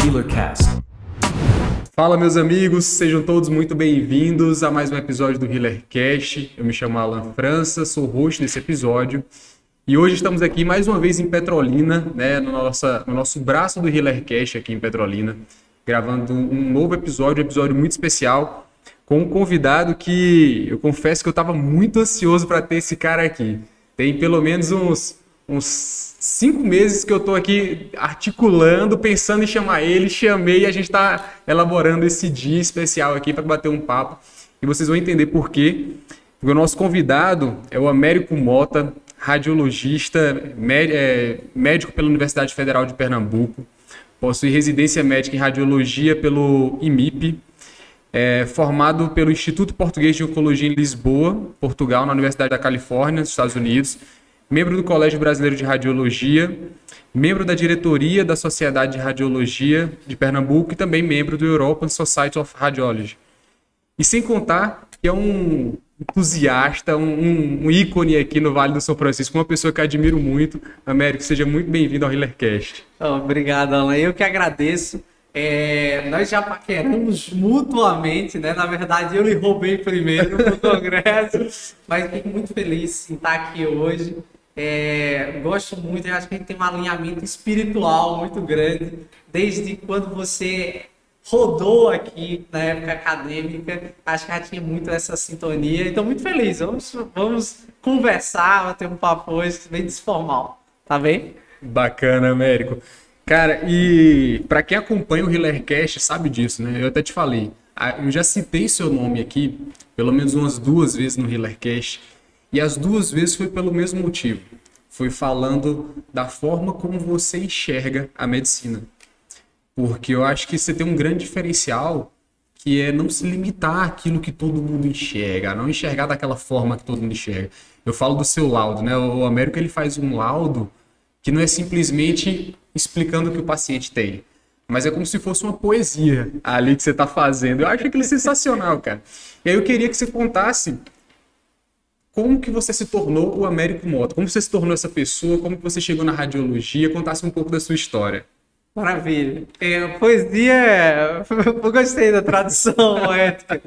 HealerCast. Fala, meus amigos, sejam todos muito bem-vindos a mais um episódio do HealerCast. Eu me chamo Alan França, sou o host desse episódio. E hoje estamos aqui mais uma vez em Petrolina, né, no nosso braço do HealerCast aqui em Petrolina, gravando um novo episódio, um episódio muito especial, com um convidado que eu confesso que eu estava muito ansioso para ter esse cara aqui. Tem pelo menos uns 5 meses que eu estou aqui articulando, pensando em chamar ele, chamei e a gente está elaborando esse dia especial aqui para bater um papo. E vocês vão entender por quê. Porque o nosso convidado é o Américo Mota, radiologista, médico pela Universidade Federal de Pernambuco, possui residência médica em radiologia pelo IMIP, formado pelo Instituto Português de Oncologia em Lisboa, Portugal, na Universidade da Califórnia, nos Estados Unidos, membro do Colégio Brasileiro de Radiologia, membro da diretoria da Sociedade de Radiologia de Pernambuco e também membro do European Society of Radiology. E sem contar que é um entusiasta, um ícone aqui no Vale do São Francisco, uma pessoa que eu admiro muito. Américo, seja muito bem-vindo ao HealerCast. Obrigado, Alan. Eu que agradeço. Nós já paqueramos mutuamente, né? Na verdade, eu lhe roubei primeiro no congresso, mas fico muito feliz em estar aqui hoje. Gosto muito, eu acho que a gente tem um alinhamento espiritual muito grande, desde quando você rodou aqui na época acadêmica, acho que já tinha muito essa sintonia, então muito feliz, vamos conversar, bater um papo hoje bem desformal, tá bem? Bacana, Américo. Cara, e para quem acompanha o HealerCast sabe disso, né? Eu até te falei, eu já citei seu nome aqui, pelo menos umas 2 vezes no HealerCast, e as 2 vezes foi pelo mesmo motivo, foi falando da forma como você enxerga a medicina. Porque eu acho que você tem um grande diferencial, que é não se limitar àquilo que todo mundo enxerga, não enxergar daquela forma que todo mundo enxerga. Eu falo do seu laudo, né? O Américo, ele faz um laudo que não é simplesmente explicando o que o paciente tem, mas é como se fosse uma poesia ali que você está fazendo. Eu acho aquilo sensacional, cara. E aí eu queria que você contasse como que você se tornou o Américo Mota, como você se tornou essa pessoa, como que você chegou na radiologia, contasse um pouco da sua história. Maravilha. Poesia, eu gostei da tradução ética.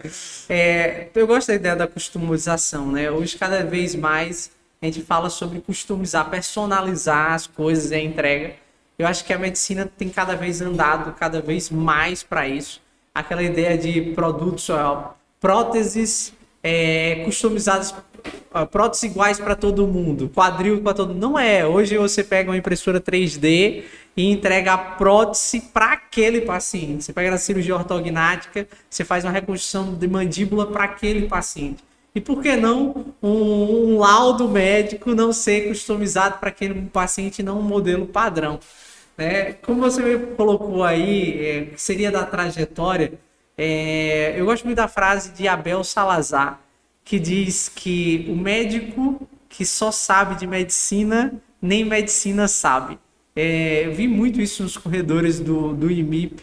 Eu gosto da ideia da customização, né? Hoje, cada vez mais, a gente fala sobre customizar, personalizar as coisas e a entrega. Eu acho que a medicina tem cada vez andado cada vez mais para isso. Aquela ideia de produtos, próteses customizadas, próteses iguais para todo mundo, quadril para todo mundo. Não é. Hoje você pega uma impressora 3D e entrega a prótese para aquele paciente. Você pega na cirurgia ortognática, você faz uma reconstrução de mandíbula para aquele paciente. E por que não um laudo médico não ser customizado para aquele paciente e não um modelo padrão? Como você me colocou aí, que seria da trajetória, eu gosto muito da frase de Abel Salazar, que diz que o médico que só sabe de medicina, nem medicina sabe. Eu vi muito isso nos corredores do IMIP,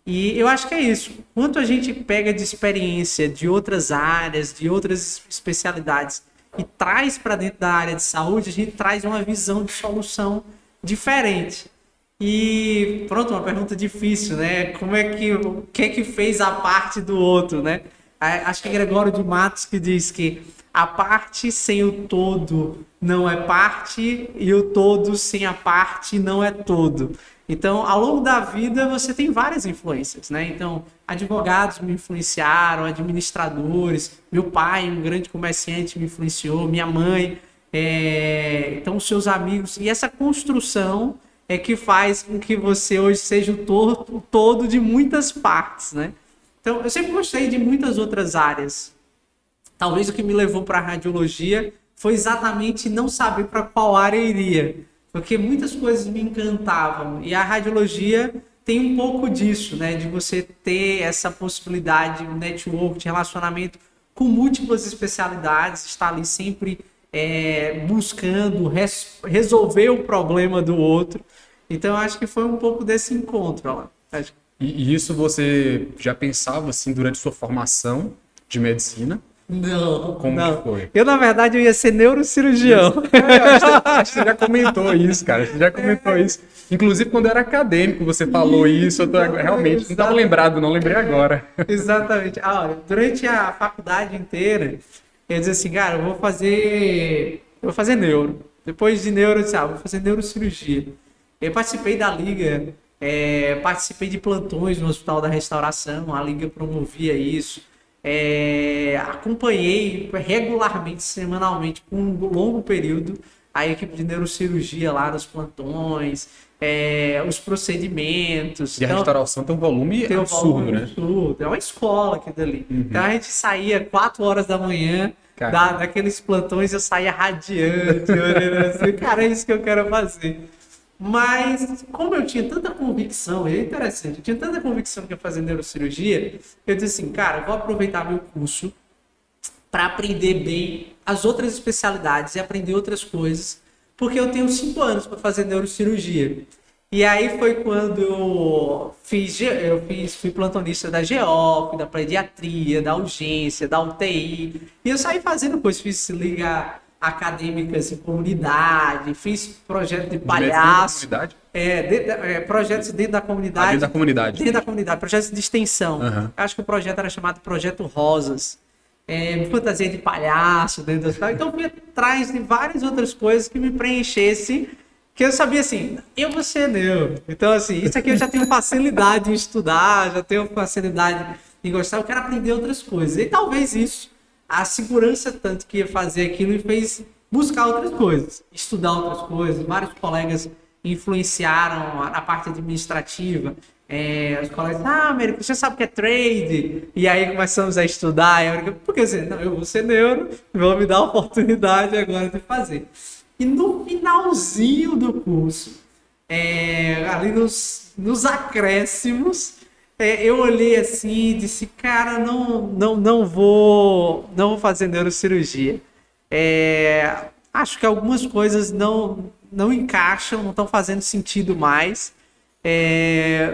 e eu acho que é isso. Quanto a gente pega de experiência de outras áreas, de outras especialidades, e traz para dentro da área de saúde, a gente traz uma visão de solução diferente. E pronto, uma pergunta difícil, né? O que é que fez a parte do outro, né? Acho que é Gregório de Matos que diz que a parte sem o todo não é parte e o todo sem a parte não é todo. Então, ao longo da vida, você tem várias influências, né? Então, advogados me influenciaram, administradores, meu pai, um grande comerciante, me influenciou, minha mãe, então, os seus amigos. E essa construção é que faz com que você hoje seja o todo de muitas partes, né? Então, eu sempre gostei de muitas outras áreas. Talvez o que me levou para a radiologia foi exatamente não saber para qual área eu iria, porque muitas coisas me encantavam. E a radiologia tem um pouco disso, né? De você ter essa possibilidade, um network de relacionamento com múltiplas especialidades, estar ali sempre buscando resolver o problema do outro. Então, eu acho que foi um pouco desse encontro, Alan. E isso você já pensava assim durante sua formação de medicina? Não, Como não. que foi? Eu, na verdade, eu ia ser neurocirurgião. Acho que você já comentou isso, cara. Você já comentou isso. Inclusive, quando era acadêmico, você falou isso. Realmente, não estava lembrado, não lembrei agora. Exatamente. Olha, durante a faculdade inteira, eu dizia assim, cara, eu vou fazer neuro. Depois de neuro, eu disse, vou fazer neurocirurgia. Eu participei da liga, participei de plantões no Hospital da Restauração, a liga promovia isso. Acompanhei regularmente, semanalmente, por um longo período, a equipe de neurocirurgia lá nos plantões, os procedimentos. E a restauração tem um volume absurdo, né? Absurdo. É uma escola aqui dali. Então a gente saía 4 horas da manhã, daqueles plantões, eu saía radiante, olhando assim, cara, é isso que eu quero fazer. Mas, como eu tinha tanta convicção, é interessante, eu tinha tanta convicção que ia fazer neurocirurgia, eu disse assim, cara, eu vou aproveitar meu curso para aprender bem as outras especialidades e aprender outras coisas, porque eu tenho 5 anos para fazer neurocirurgia. E aí foi quando eu fui plantonista da GO, da pediatria, da urgência, da UTI, e eu saí fazendo coisas, fiz liga acadêmicas em comunidade, fiz projeto de palhaço. Projetos dentro da comunidade. Dentro da comunidade. Dentro da comunidade, projetos de extensão. Acho que o projeto era chamado Projeto Rosas. Fantasia de palhaço dentro do hospital. Então eu fui atrás de várias outras coisas que me preenchessem, que eu sabia assim, eu vou ser neuro. Então assim, isso aqui eu já tenho facilidade em estudar, já tenho facilidade em gostar, eu quero aprender outras coisas. E talvez isso, a segurança tanto que ia fazer aquilo, me fez buscar outras coisas, estudar outras coisas. Vários colegas influenciaram na parte administrativa. Os colegas, Américo, você sabe o que é trade? E aí começamos a estudar. Porque assim, não, eu vou ser neuro, vou me dar a oportunidade agora de fazer. E no finalzinho do curso, ali nos acréscimos, eu olhei assim e disse, cara, não vou fazer neurocirurgia. Acho que algumas coisas não encaixam, não estão fazendo sentido mais.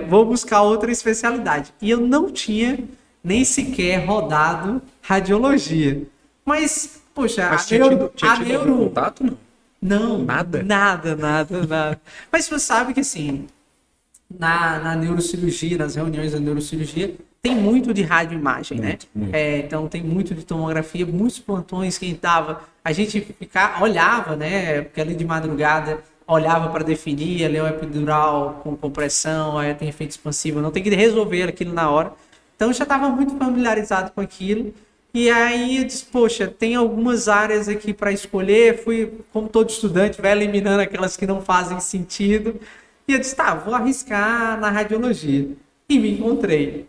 Vou buscar outra especialidade. E eu não tinha nem sequer rodado radiologia. Mas, poxa, tinha tido algum contato, não? Não, nada. Mas você sabe que assim, na neurocirurgia, nas reuniões da neurocirurgia, tem muito de radioimagem, né? Muito. Então tem muito de tomografia, muitos plantões que a gente olhava, né? Porque ali de madrugada olhava para definir, ali é o epidural com compressão, aí tem efeito expansivo, não tem que resolver aquilo na hora. Então eu já estava muito familiarizado com aquilo. E aí eu disse, poxa, tem algumas áreas aqui para escolher. Fui, como todo estudante, vai eliminando aquelas que não fazem sentido. E eu disse, vou arriscar na radiologia. E me encontrei.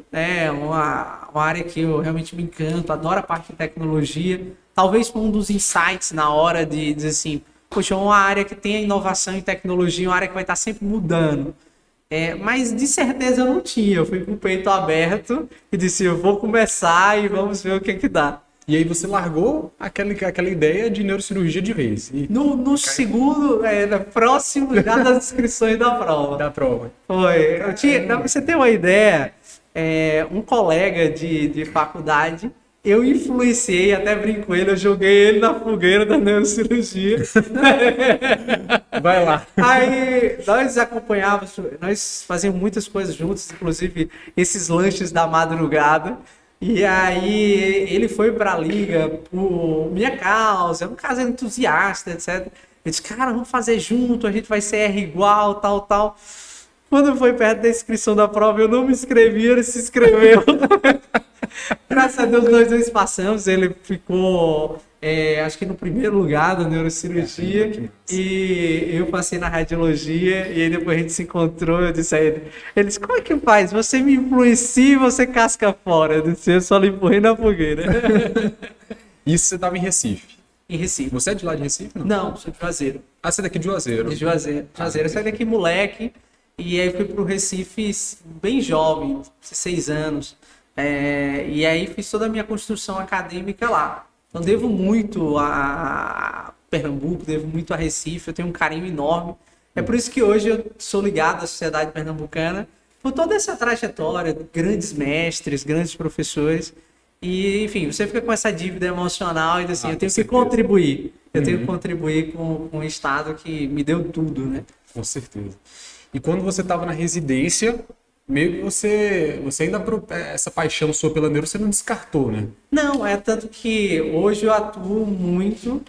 Uma área que eu realmente me encanto, adoro a parte de tecnologia. Talvez foi um dos insights na hora de dizer assim, poxa, uma área que tem a inovação em tecnologia, uma área que vai estar sempre mudando. Mas de certeza eu não tinha. Eu fui com o peito aberto e disse, eu vou começar e vamos ver o que dá. E aí você largou aquela ideia de neurocirurgia de vez. No segundo, próximo já das inscrições da prova. Da prova. Foi. Pra você ter uma ideia, um colega de faculdade, eu influenciei, até brinco com ele, eu joguei ele na fogueira da neurocirurgia. Vai lá. Aí nós acompanhávamos, nós fazíamos muitas coisas juntos, inclusive esses lanches da madrugada. E aí ele foi para a liga por minha causa, é um caso entusiasta, etc. Eu disse, cara, vamos fazer junto, a gente vai ser R igual, tal. Quando foi perto da inscrição da prova, eu não me inscrevi, ele se inscreveu. Graças a Deus, nós dois passamos, ele ficou, acho que no primeiro lugar da neurocirurgia, e eu passei na radiologia, e aí depois a gente se encontrou, eu disse a ele, disse, como é que faz? Você me influencia e você casca fora. Eu disse, eu só lhe empurrei na fogueira. Isso você estava em Recife? Em Recife. Você é de lá de Recife, não? Não, sou de Juazeiro. Você é daqui de Juazeiro? De Juazeiro. Eu saí daqui moleque, e aí fui pro Recife bem jovem, 16 anos. E aí fiz toda a minha construção acadêmica lá. Então devo muito a Pernambuco, devo muito a Recife, eu tenho um carinho enorme. É por isso que hoje eu sou ligado à sociedade pernambucana, por toda essa trajetória, grandes mestres, grandes professores. E, enfim, você fica com essa dívida emocional e assim, eu tenho que certeza. contribuir. Eu tenho que contribuir com um estado que me deu tudo, né? Com certeza. E quando você estava na residência, meio que você ainda, essa paixão sua pela neuro, você não descartou, né? Não, é tanto que hoje eu atuo muito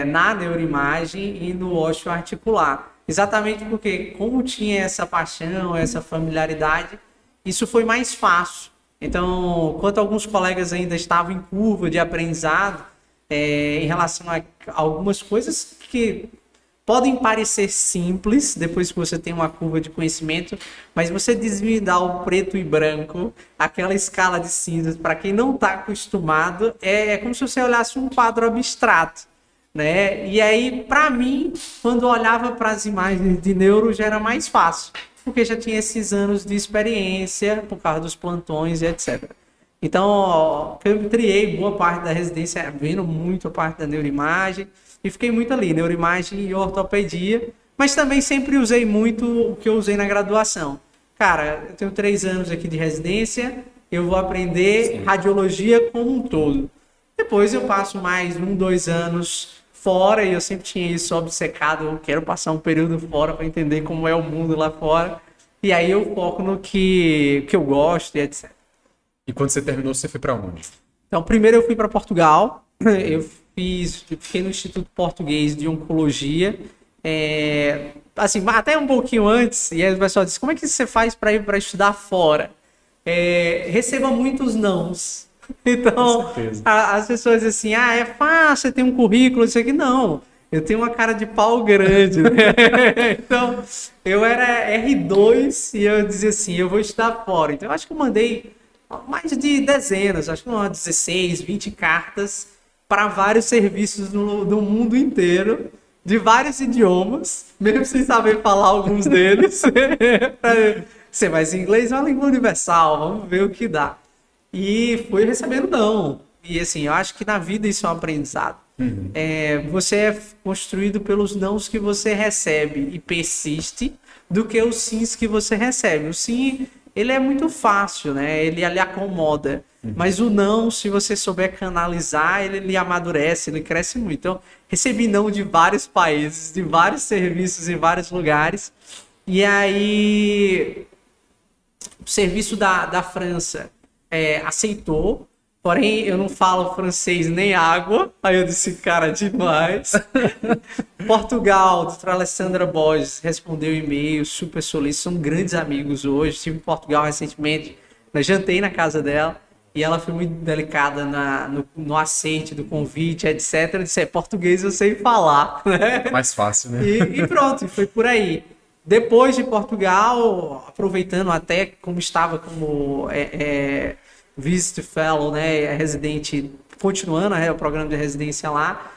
na neuroimagem e no osteoarticular. Exatamente porque, como tinha essa paixão, essa familiaridade, isso foi mais fácil. Então, enquanto alguns colegas ainda estavam em curva de aprendizado, em relação a algumas coisas que podem parecer simples depois que você tem uma curva de conhecimento, mas você desvendar o preto e branco, aquela escala de cinzas, para quem não está acostumado, é como se você olhasse um quadro abstrato, né? E aí, para mim, quando eu olhava para as imagens de neuro, já era mais fácil, porque já tinha esses anos de experiência por causa dos plantões e etc. Então, ó, eu triei boa parte da residência vendo muito a parte da neuroimagem e fiquei muito ali, neuroimagem e ortopedia, mas também sempre usei muito o que eu usei na graduação. Cara, eu tenho 3 anos aqui de residência, eu vou aprender radiologia como um todo. Depois eu passo mais 1, 2 anos fora e eu sempre tinha isso obcecado, eu quero passar um período fora para entender como é o mundo lá fora. E aí eu foco no que eu gosto e etc. E quando você terminou, você foi para onde? Então, primeiro eu fui para Portugal, eu fiquei no Instituto Português de Oncologia, assim, até um pouquinho antes, e aí o pessoal disse, como é que você faz para ir para estudar fora? Receba muitos nãos. Então, as pessoas dizem assim, é fácil, você tem um currículo, isso aqui, não. Eu tenho uma cara de pau grande, né? Então, eu era R2 e eu dizia assim, eu vou estudar fora. Então, eu acho que eu mandei mais de dezenas, acho que umas 16, 20 cartas para vários serviços do mundo inteiro, de vários idiomas, mesmo sem saber falar alguns deles. Você vai em inglês, é uma língua universal, vamos ver o que dá. E fui recebendo não. E assim, eu acho que na vida isso é um aprendizado. Você é construído pelos nãos que você recebe e persiste do que os sims que você recebe. O sim, ele é muito fácil, né? Ele lhe acomoda. Mas o não, se você souber canalizar, ele lhe amadurece, ele cresce muito. Então, recebi não de vários países, de vários serviços em vários lugares. E aí, o serviço da França aceitou. Porém, eu não falo francês nem água. Aí eu disse, cara, demais. Portugal, doutora Alessandra Borges, respondeu e-mail, super solícito. São grandes amigos hoje. Estive em Portugal recentemente. Eu jantei na casa dela. E ela foi muito delicada no aceite do convite, etc. Eu disse, português eu sei falar. Né? Mais fácil, né? E pronto, foi por aí. Depois de Portugal, aproveitando até como estava como... Visit Fellow, né, residente, continuando o programa de residência lá,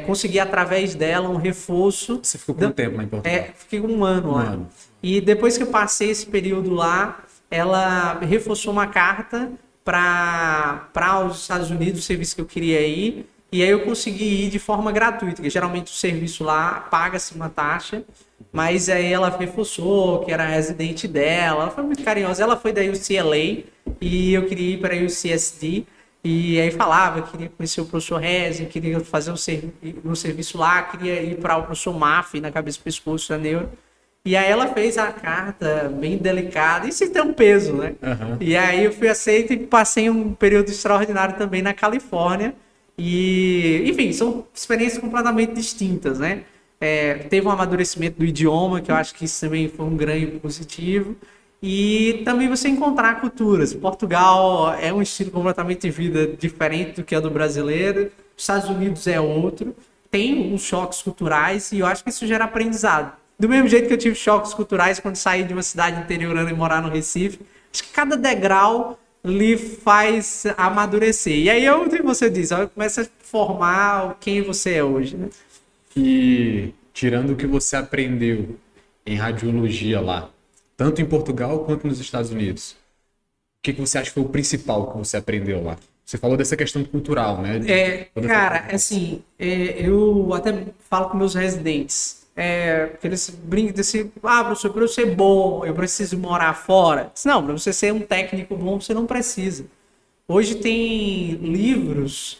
consegui através dela um reforço. Você ficou quanto tempo lá em Portugal? Fiquei um ano lá. E depois que eu passei esse período lá, ela reforçou uma carta para os Estados Unidos, o serviço que eu queria ir, e aí eu consegui ir de forma gratuita, porque geralmente o serviço lá paga-se uma taxa, mas aí ela reforçou que era residente dela, ela foi muito carinhosa, ela foi da UCLA, e eu queria ir para a UCSD, e aí falava, queria conhecer o professor Rezi, queria fazer um serviço lá, queria ir para o professor Maff, na cabeça e pescoço da neuro. E aí ela fez a carta bem delicada, e isso tem um peso, né? E aí eu fui aceito e passei um período extraordinário também na Califórnia. E, enfim, são experiências completamente distintas, né? Teve um amadurecimento do idioma, que eu acho que isso também foi um ganho positivo. E também você encontrar culturas. Portugal é um estilo completamente de vida diferente do que é do brasileiro. Os Estados Unidos é outro. Tem uns choques culturais e eu acho que isso gera aprendizado. Do mesmo jeito que eu tive choques culturais quando saí de uma cidade interiorana e morar no Recife. Acho que cada degrau lhe faz amadurecer. E aí, onde você diz, começa a formar quem você é hoje, né? E tirando o que você aprendeu em radiologia lá, tanto em Portugal quanto nos Estados Unidos, o que você acha que foi o principal que você aprendeu lá? Você falou dessa questão cultural, né? Cara, assim, eu até falo com meus residentes, porque eles brincam assim, professor, para eu ser bom, eu preciso morar fora. Não, para você ser um técnico bom, você não precisa. Hoje tem livros,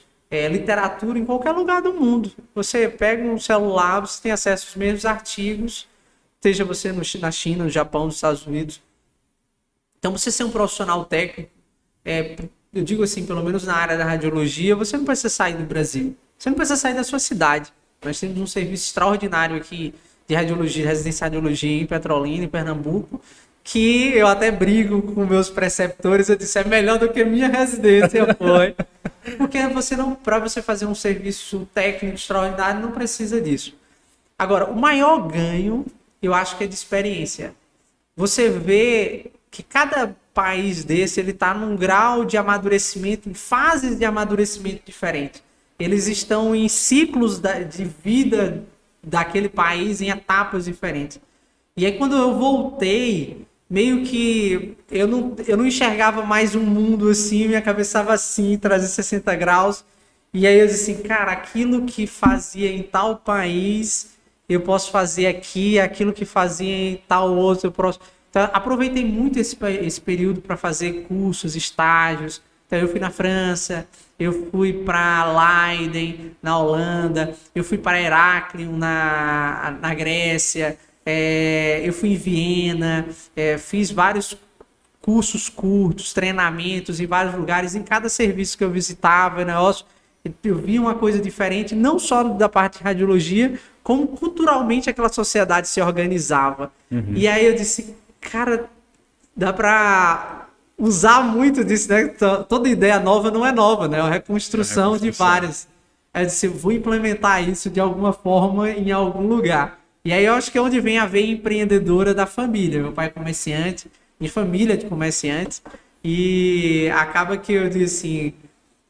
literatura em qualquer lugar do mundo. Você pega um celular, você tem acesso aos mesmos artigos, seja você na China, no Japão, nos Estados Unidos. Então, você ser um profissional técnico, eu digo assim, pelo menos na área da radiologia, você não precisa sair do Brasil. Você não precisa sair da sua cidade. Nós temos um serviço extraordinário aqui de radiologia, residência de radiologia em Petrolina, em Pernambuco, que eu até brigo com meus preceptores, eu disse, é melhor do que a minha residência foi. Porque para você fazer um serviço técnico extraordinário, não precisa disso. Agora, o maior ganho, eu acho que é de experiência. Você vê que cada país desse, ele está num grau de amadurecimento, em fases de amadurecimento diferentes. Eles estão em ciclos de vida daquele país, em etapas diferentes. E aí, quando eu voltei, meio que eu não enxergava mais um mundo assim, minha cabeça estava assim, 360 graus. E aí eu disse assim, cara, aquilo que fazia em tal país, eu posso fazer aqui, aquilo que fazia em tal outro, eu posso... Então, aproveitei muito esse período para fazer cursos, estágios. Então, eu fui na França, eu fui para Leiden, na Holanda, eu fui para Heráclion, na Grécia, eu fui em Viena, fiz vários cursos curtos, treinamentos em vários lugares. Em cada serviço que eu visitava, eu vi uma coisa diferente, não só da parte de radiologia, como culturalmente aquela sociedade se organizava. Uhum. E aí eu disse, cara, dá para usar muito disso, né? Toda ideia nova não é nova, né? É uma reconstrução de várias. Aí eu disse, eu vou implementar isso de alguma forma em algum lugar. E aí eu acho que é onde vem a veia empreendedora da família. Meu pai é comerciante, minha família é de comerciantes, e acaba que eu digo assim,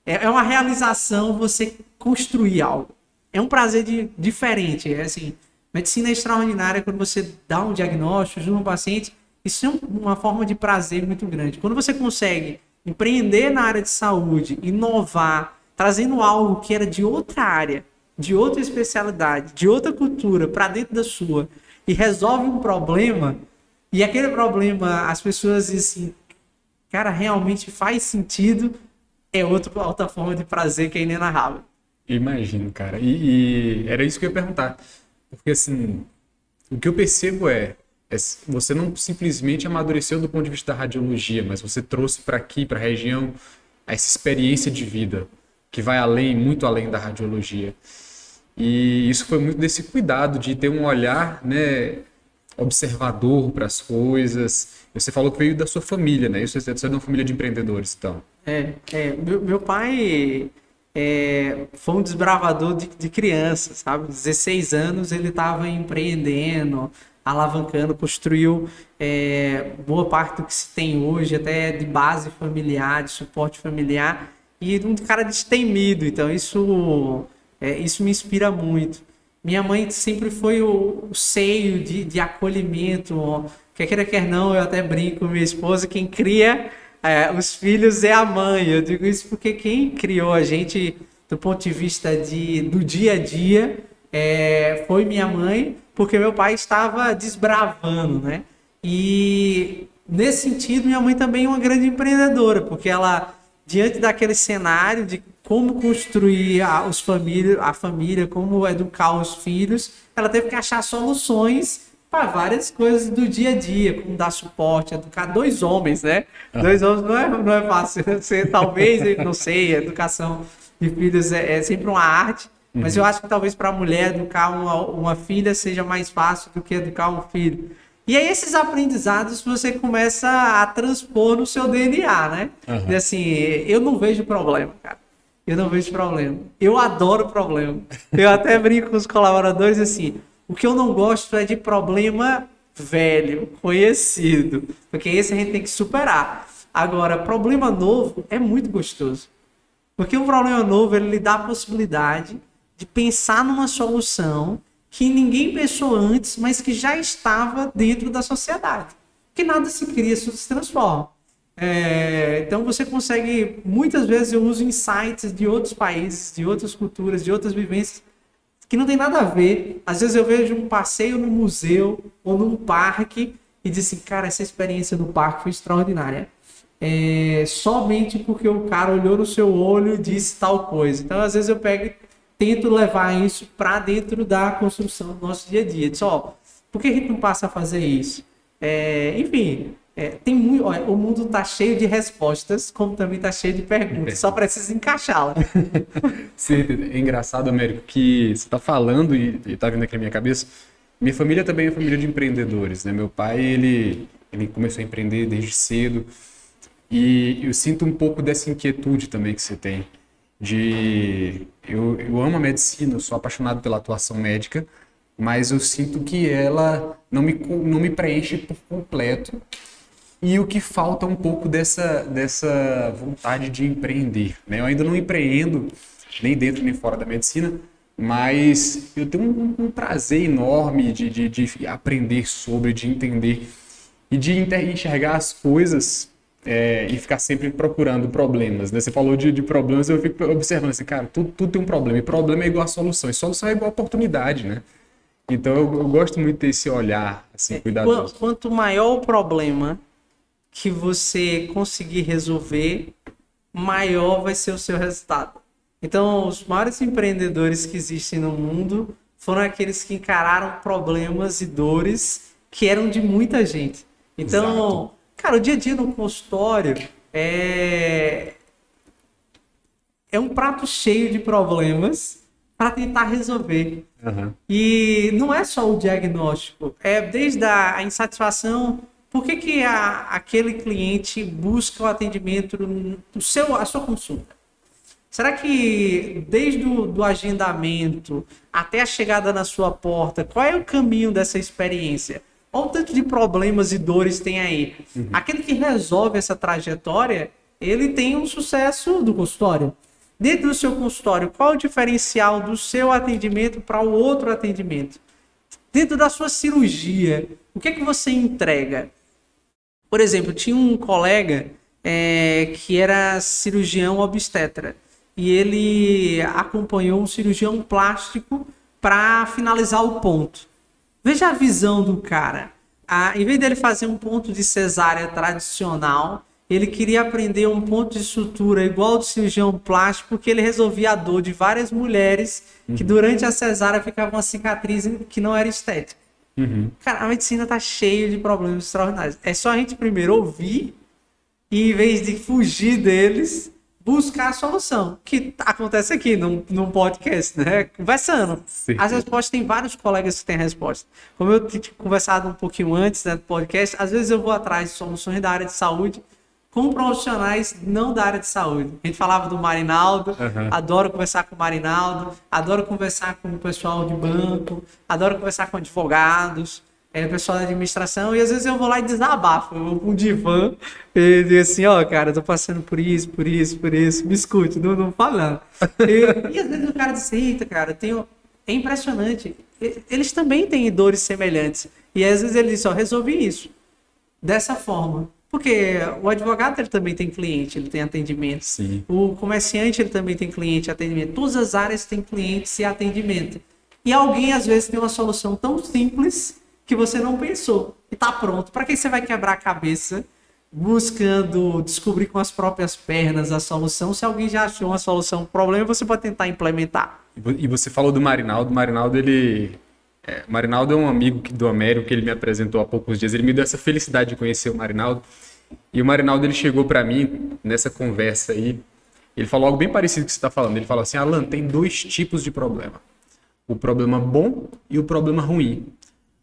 é uma realização você construir algo. É um prazer diferente. É assim, medicina é extraordinária quando você dá um diagnóstico de um paciente. Isso é uma forma de prazer muito grande. Quando você consegue empreender na área de saúde, inovar, trazendo algo que era de outra área, de outra especialidade, de outra cultura para dentro da sua, e resolve um problema, e aquele problema as pessoas dizem assim, cara, realmente faz sentido, é outra forma de prazer que é inenarrável. Imagino, cara. E era isso que eu ia perguntar. Porque, assim, o que eu percebo você não simplesmente amadureceu do ponto de vista da radiologia, mas você trouxe para aqui, para a região, essa experiência de vida, que vai além, muito além da radiologia. E isso foi muito desse cuidado de ter um olhar, né, observador para as coisas. Você falou que veio da sua família, né? Você é de uma família de empreendedores, então. Meu pai foi um desbravador de criança, sabe? 16 anos ele estava empreendendo, alavancando, construiu boa parte do que se tem hoje, até de base familiar, de suporte familiar, e um cara destemido. Então isso me inspira muito. Minha mãe sempre foi o seio de acolhimento, quer queira, quer não, eu até brinco com minha esposa, quem cria os filhos é a mãe. Eu digo isso porque quem criou a gente do ponto de vista do dia a dia foi minha mãe, porque meu pai estava desbravando, né? E nesse sentido, minha mãe também é uma grande empreendedora, porque ela, diante daquele cenário de como construir a família, como educar os filhos, ela teve que achar soluções para várias coisas do dia a dia, como dar suporte, educar 2 homens, né? 2 homens não é fácil. Talvez, não sei, a educação de filhos é sempre uma arte, mas eu acho que talvez para a mulher educar uma filha seja mais fácil do que educar um filho. E aí esses aprendizados você começa a transpor no seu DNA, né? E assim, eu não vejo problema, cara. Eu não vejo problema. Eu adoro problema. Eu até brinco com os colaboradores assim, o que eu não gosto é de problema velho, conhecido, porque esse a gente tem que superar. Agora, problema novo é muito gostoso, porque um problema novo ele lhe dá a possibilidade de pensar numa solução que ninguém pensou antes, mas que já estava dentro da sociedade. Porque nada se cria, isso se transforma. Então você consegue, muitas vezes eu uso insights de outros países, de outras culturas, de outras vivências, que não tem nada a ver. Às vezes eu vejo um passeio no museu ou num parque e digo assim, cara, essa experiência no parque foi extraordinária. somente porque o cara olhou no seu olho e disse tal coisa. Então, às vezes eu pego e tento levar isso para dentro da construção do nosso dia a dia. Diz, por que a gente não passa a fazer isso? Enfim, tem muito, olha, o mundo está cheio de respostas, como também está cheio de perguntas. Só precisa encaixá-la. Sim, é engraçado, Américo, que você está falando e está vindo aqui na minha cabeça. Minha família também é família de empreendedores, né? Meu pai, ele começou a empreender desde cedo e eu sinto um pouco dessa inquietude também que você tem. Eu amo a medicina, eu sou apaixonado pela atuação médica, mas eu sinto que ela não me preenche por completo. E o que falta um pouco dessa vontade de empreender, né? Eu ainda não empreendo, nem dentro nem fora da medicina, mas eu tenho um prazer enorme de aprender sobre, de entender e de enxergar as coisas e ficar sempre procurando problemas, né? Você falou de problemas, eu fico observando assim, cara, tudo tem um problema, e problema é igual a solução, e solução é igual a oportunidade, né? Então eu gosto muito desse olhar assim, cuidadoso. Quanto maior o problema que você conseguir resolver, maior vai ser o seu resultado. Então, os maiores empreendedores que existem no mundo foram aqueles que encararam problemas e dores que eram de muita gente. Então, Exato. cara, o dia a dia no consultório é um prato cheio de problemas para tentar resolver. Uhum. E não é só o diagnóstico, é desde a insatisfação. Por que aquele cliente busca o atendimento, a sua consulta? Será que desde do agendamento até a chegada na sua porta, qual é o caminho dessa experiência? Olha o tanto de problemas e dores tem aí. Uhum. Aquele que resolve essa trajetória, ele tem um sucesso do consultório. Dentro do seu consultório, qual é o diferencial do seu atendimento para o outro atendimento? Dentro da sua cirurgia, o que é que você entrega? Por exemplo, tinha um colega que era cirurgião obstetra e ele acompanhou um cirurgião plástico para finalizar o ponto. Veja a visão do cara. Em vez dele fazer um ponto de cesárea tradicional, ele queria aprender um ponto de sutura igual ao do cirurgião plástico, porque ele resolvia a dor de várias mulheres que durante a cesárea ficava uma cicatriz que não era estética. Uhum. Cara, a medicina tá cheia de problemas extraordinários. É só a gente primeiro ouvir e, em vez de fugir deles, buscar a solução. Que acontece aqui num podcast, né? Conversando. As respostas, tem vários colegas que têm resposta. Como eu tinha conversado um pouquinho antes, né, do podcast, às vezes eu vou atrás de soluções da área de saúde com profissionais não da área de saúde. A gente falava do Marinaldo, adoro conversar com o Marinaldo, adoro conversar com o pessoal de banco, adoro conversar com advogados, pessoal da administração, e às vezes eu vou lá e desabafo, eu vou com um divã e digo assim, cara, eu tô passando por isso, me escute, não falando. E às vezes o cara diz, eita, cara, é impressionante, eles também têm dores semelhantes, e às vezes ele diz, resolvi isso, dessa forma. Porque o advogado ele também tem cliente, ele tem atendimento. Sim. O comerciante ele também tem cliente e atendimento. Todas as áreas têm clientes e atendimento. E alguém às vezes tem uma solução tão simples que você não pensou e está pronto. Para que você vai quebrar a cabeça buscando descobrir com as próprias pernas a solução? Se alguém já achou uma solução para o problema, você pode tentar implementar. E você falou do Marinaldo. Marinaldo é um amigo do Américo que ele me apresentou há poucos dias. Ele me deu essa felicidade de conhecer o Marinaldo. E o Marinaldo ele chegou para mim nessa conversa aí. Ele falou algo bem parecido com o que você está falando. Ele falou assim: Alan, tem dois tipos de problema: o problema bom e o problema ruim.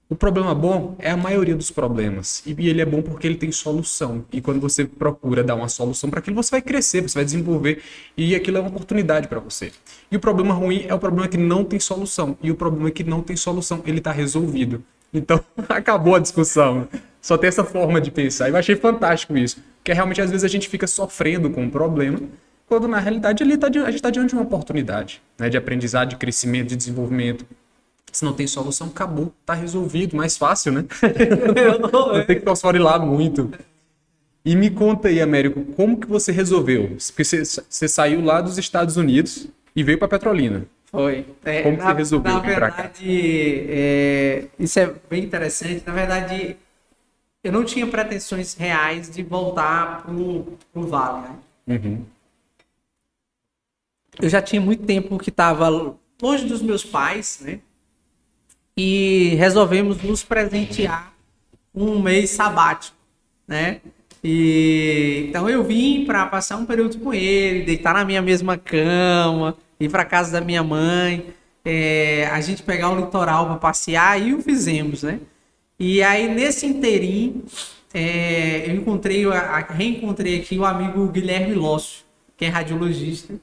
O problema bom é a maioria dos problemas. E ele é bom porque ele tem solução. E quando você procura dar uma solução para aquilo, você vai crescer, você vai desenvolver. E aquilo é uma oportunidade para você. E o problema ruim é o problema que não tem solução. E o problema que não tem solução, ele está resolvido. Então, acabou a discussão. Só tem essa forma de pensar. E eu achei fantástico isso. Porque realmente, às vezes, a gente fica sofrendo com um problema, quando na realidade a gente está diante de uma oportunidade, né, de aprendizado, de crescimento, de desenvolvimento. Se não tem solução, acabou, tá resolvido, mais fácil, né? Não tem que fosforilar muito. E me conta aí, Américo, como que você resolveu? Porque você saiu lá dos Estados Unidos e veio para Petrolina. Foi. Como que você resolveu vir para cá? Isso é bem interessante. Na verdade, eu não tinha pretensões reais de voltar pro Vale, né? Uhum. Eu já tinha muito tempo que estava longe dos meus pais, né? E resolvemos nos presentear um mês sabático, né? E então eu vim para passar um período com ele, deitar na minha mesma cama, ir para casa da minha mãe, a gente pegar o litoral para passear e o fizemos, né? E aí nesse inteirinho eu reencontrei aqui o amigo Guilherme Lócio, que é radiologista.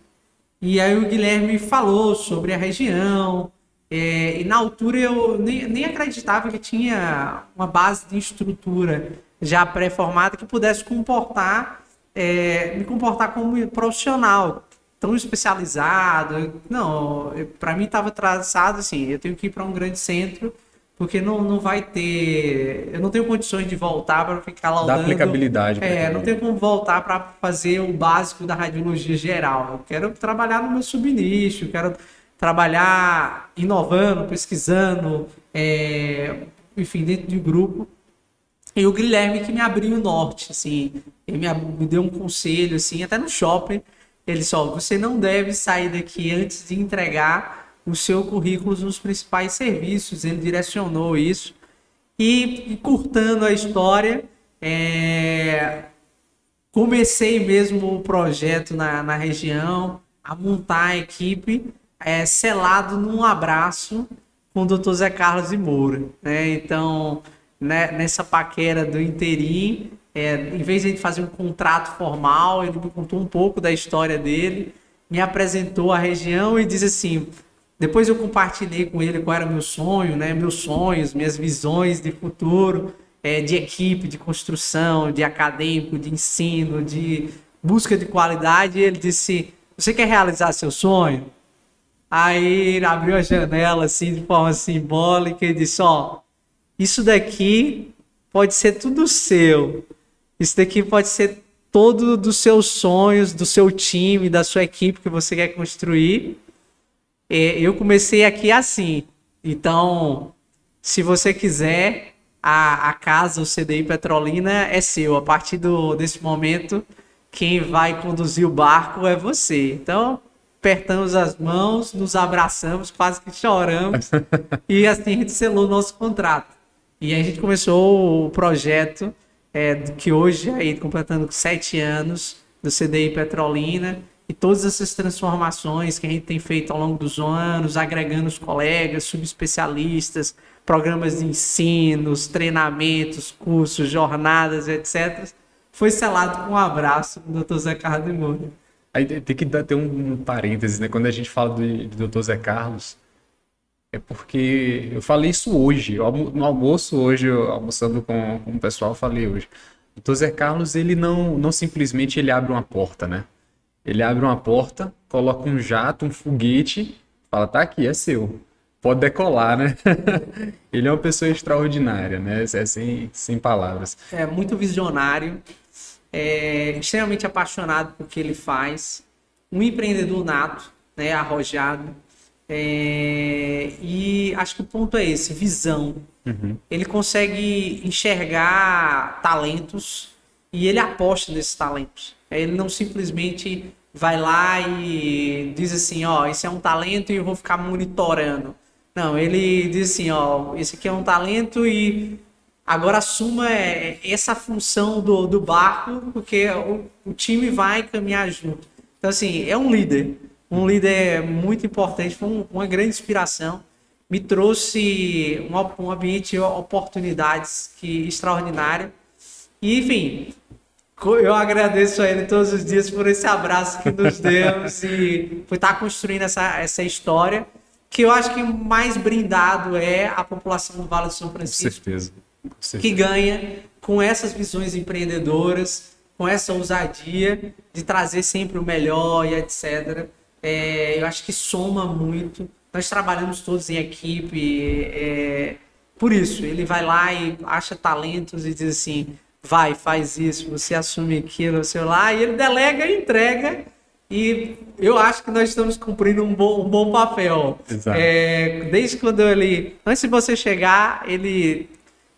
E aí o Guilherme falou sobre a região. E na altura eu nem acreditava que tinha uma base de estrutura já pré-formada que pudesse me comportar como profissional tão especializado. Não, para mim estava traçado assim, eu tenho que ir para um grande centro porque não vai ter, eu não tenho condições de voltar para ficar laudando. Dá aplicabilidade. Não tenho como voltar para fazer o básico da radiologia geral. Eu quero trabalhar no meu subnicho, quero trabalhar inovando, pesquisando, enfim, dentro de grupo. E o Guilherme que me abriu o norte, assim, ele me deu um conselho, assim, até no shopping. Ele disse, você não deve sair daqui antes de entregar o seu currículo nos principais serviços. Ele direcionou isso. E curtando a história, comecei mesmo o projeto na região, a montar a equipe, selado num abraço com o Dr. Zé Carlos de Moura, né? Então, né, nessa paquera do inteirinho, em vez de a gente fazer um contrato formal, ele me contou um pouco da história dele, me apresentou a região e disse assim, depois eu compartilhei com ele qual era meu sonho, né? Meus sonhos, minhas visões de futuro, de equipe, de construção, de acadêmico, de ensino, de busca de qualidade. E ele disse, você quer realizar seu sonho? Aí ele abriu a janela assim, de forma simbólica e disse, isso daqui pode ser tudo seu. Isso daqui pode ser todo dos seus sonhos, do seu time, da sua equipe que você quer construir. Eu comecei aqui assim. Então, se você quiser, a casa, o CDI Petrolina é seu. A partir desse momento, quem vai conduzir o barco é você. Então, apertamos as mãos, nos abraçamos, quase que choramos. E assim a gente selou o nosso contrato. E aí a gente começou o projeto, que hoje, aí, completando 7 anos, do CDI Petrolina. E todas essas transformações que a gente tem feito ao longo dos anos, agregando os colegas, subespecialistas, programas de ensinos, treinamentos, cursos, jornadas, etc., foi selado com um abraço do Dr. Zé Carlos de Moura. Aí tem que ter um parênteses, né? Quando a gente fala do Dr. Zé Carlos, é porque eu falei isso hoje, no almoço hoje, almoçando com o pessoal, eu falei hoje. O Dr. Zé Carlos, ele não simplesmente ele abre uma porta, né? Ele abre uma porta, coloca um jato, um foguete, fala, tá aqui, é seu. Pode decolar, né? Ele é uma pessoa extraordinária, né? Sem palavras. É muito visionário, extremamente apaixonado por que ele faz, um empreendedor nato, né? Arrojado. E acho que o ponto é esse, visão. Uhum. Ele consegue enxergar talentos e ele aposta nesses talentos. Ele não simplesmente vai lá e diz assim, esse é um talento e eu vou ficar monitorando. Não, ele diz assim, esse aqui é um talento e agora assuma essa função do barco, porque o time vai caminhar junto. Então, assim, é um líder muito importante, foi uma grande inspiração. Me trouxe um ambiente de oportunidades extraordinário. E, enfim, eu agradeço a ele todos os dias por esse abraço que nos demos e por estar construindo essa história, que eu acho que mais brindado é a população do Vale do São Francisco. Com certeza. Que ganha com essas visões empreendedoras, com essa ousadia de trazer sempre o melhor e etc. Eu acho que soma muito. Nós trabalhamos todos em equipe. Por isso, ele vai lá e acha talentos e diz assim, vai, faz isso, você assume aquilo, sei lá, e ele delega e entrega. E eu acho que nós estamos cumprindo um bom papel. Exato. Desde quando antes de você chegar, ele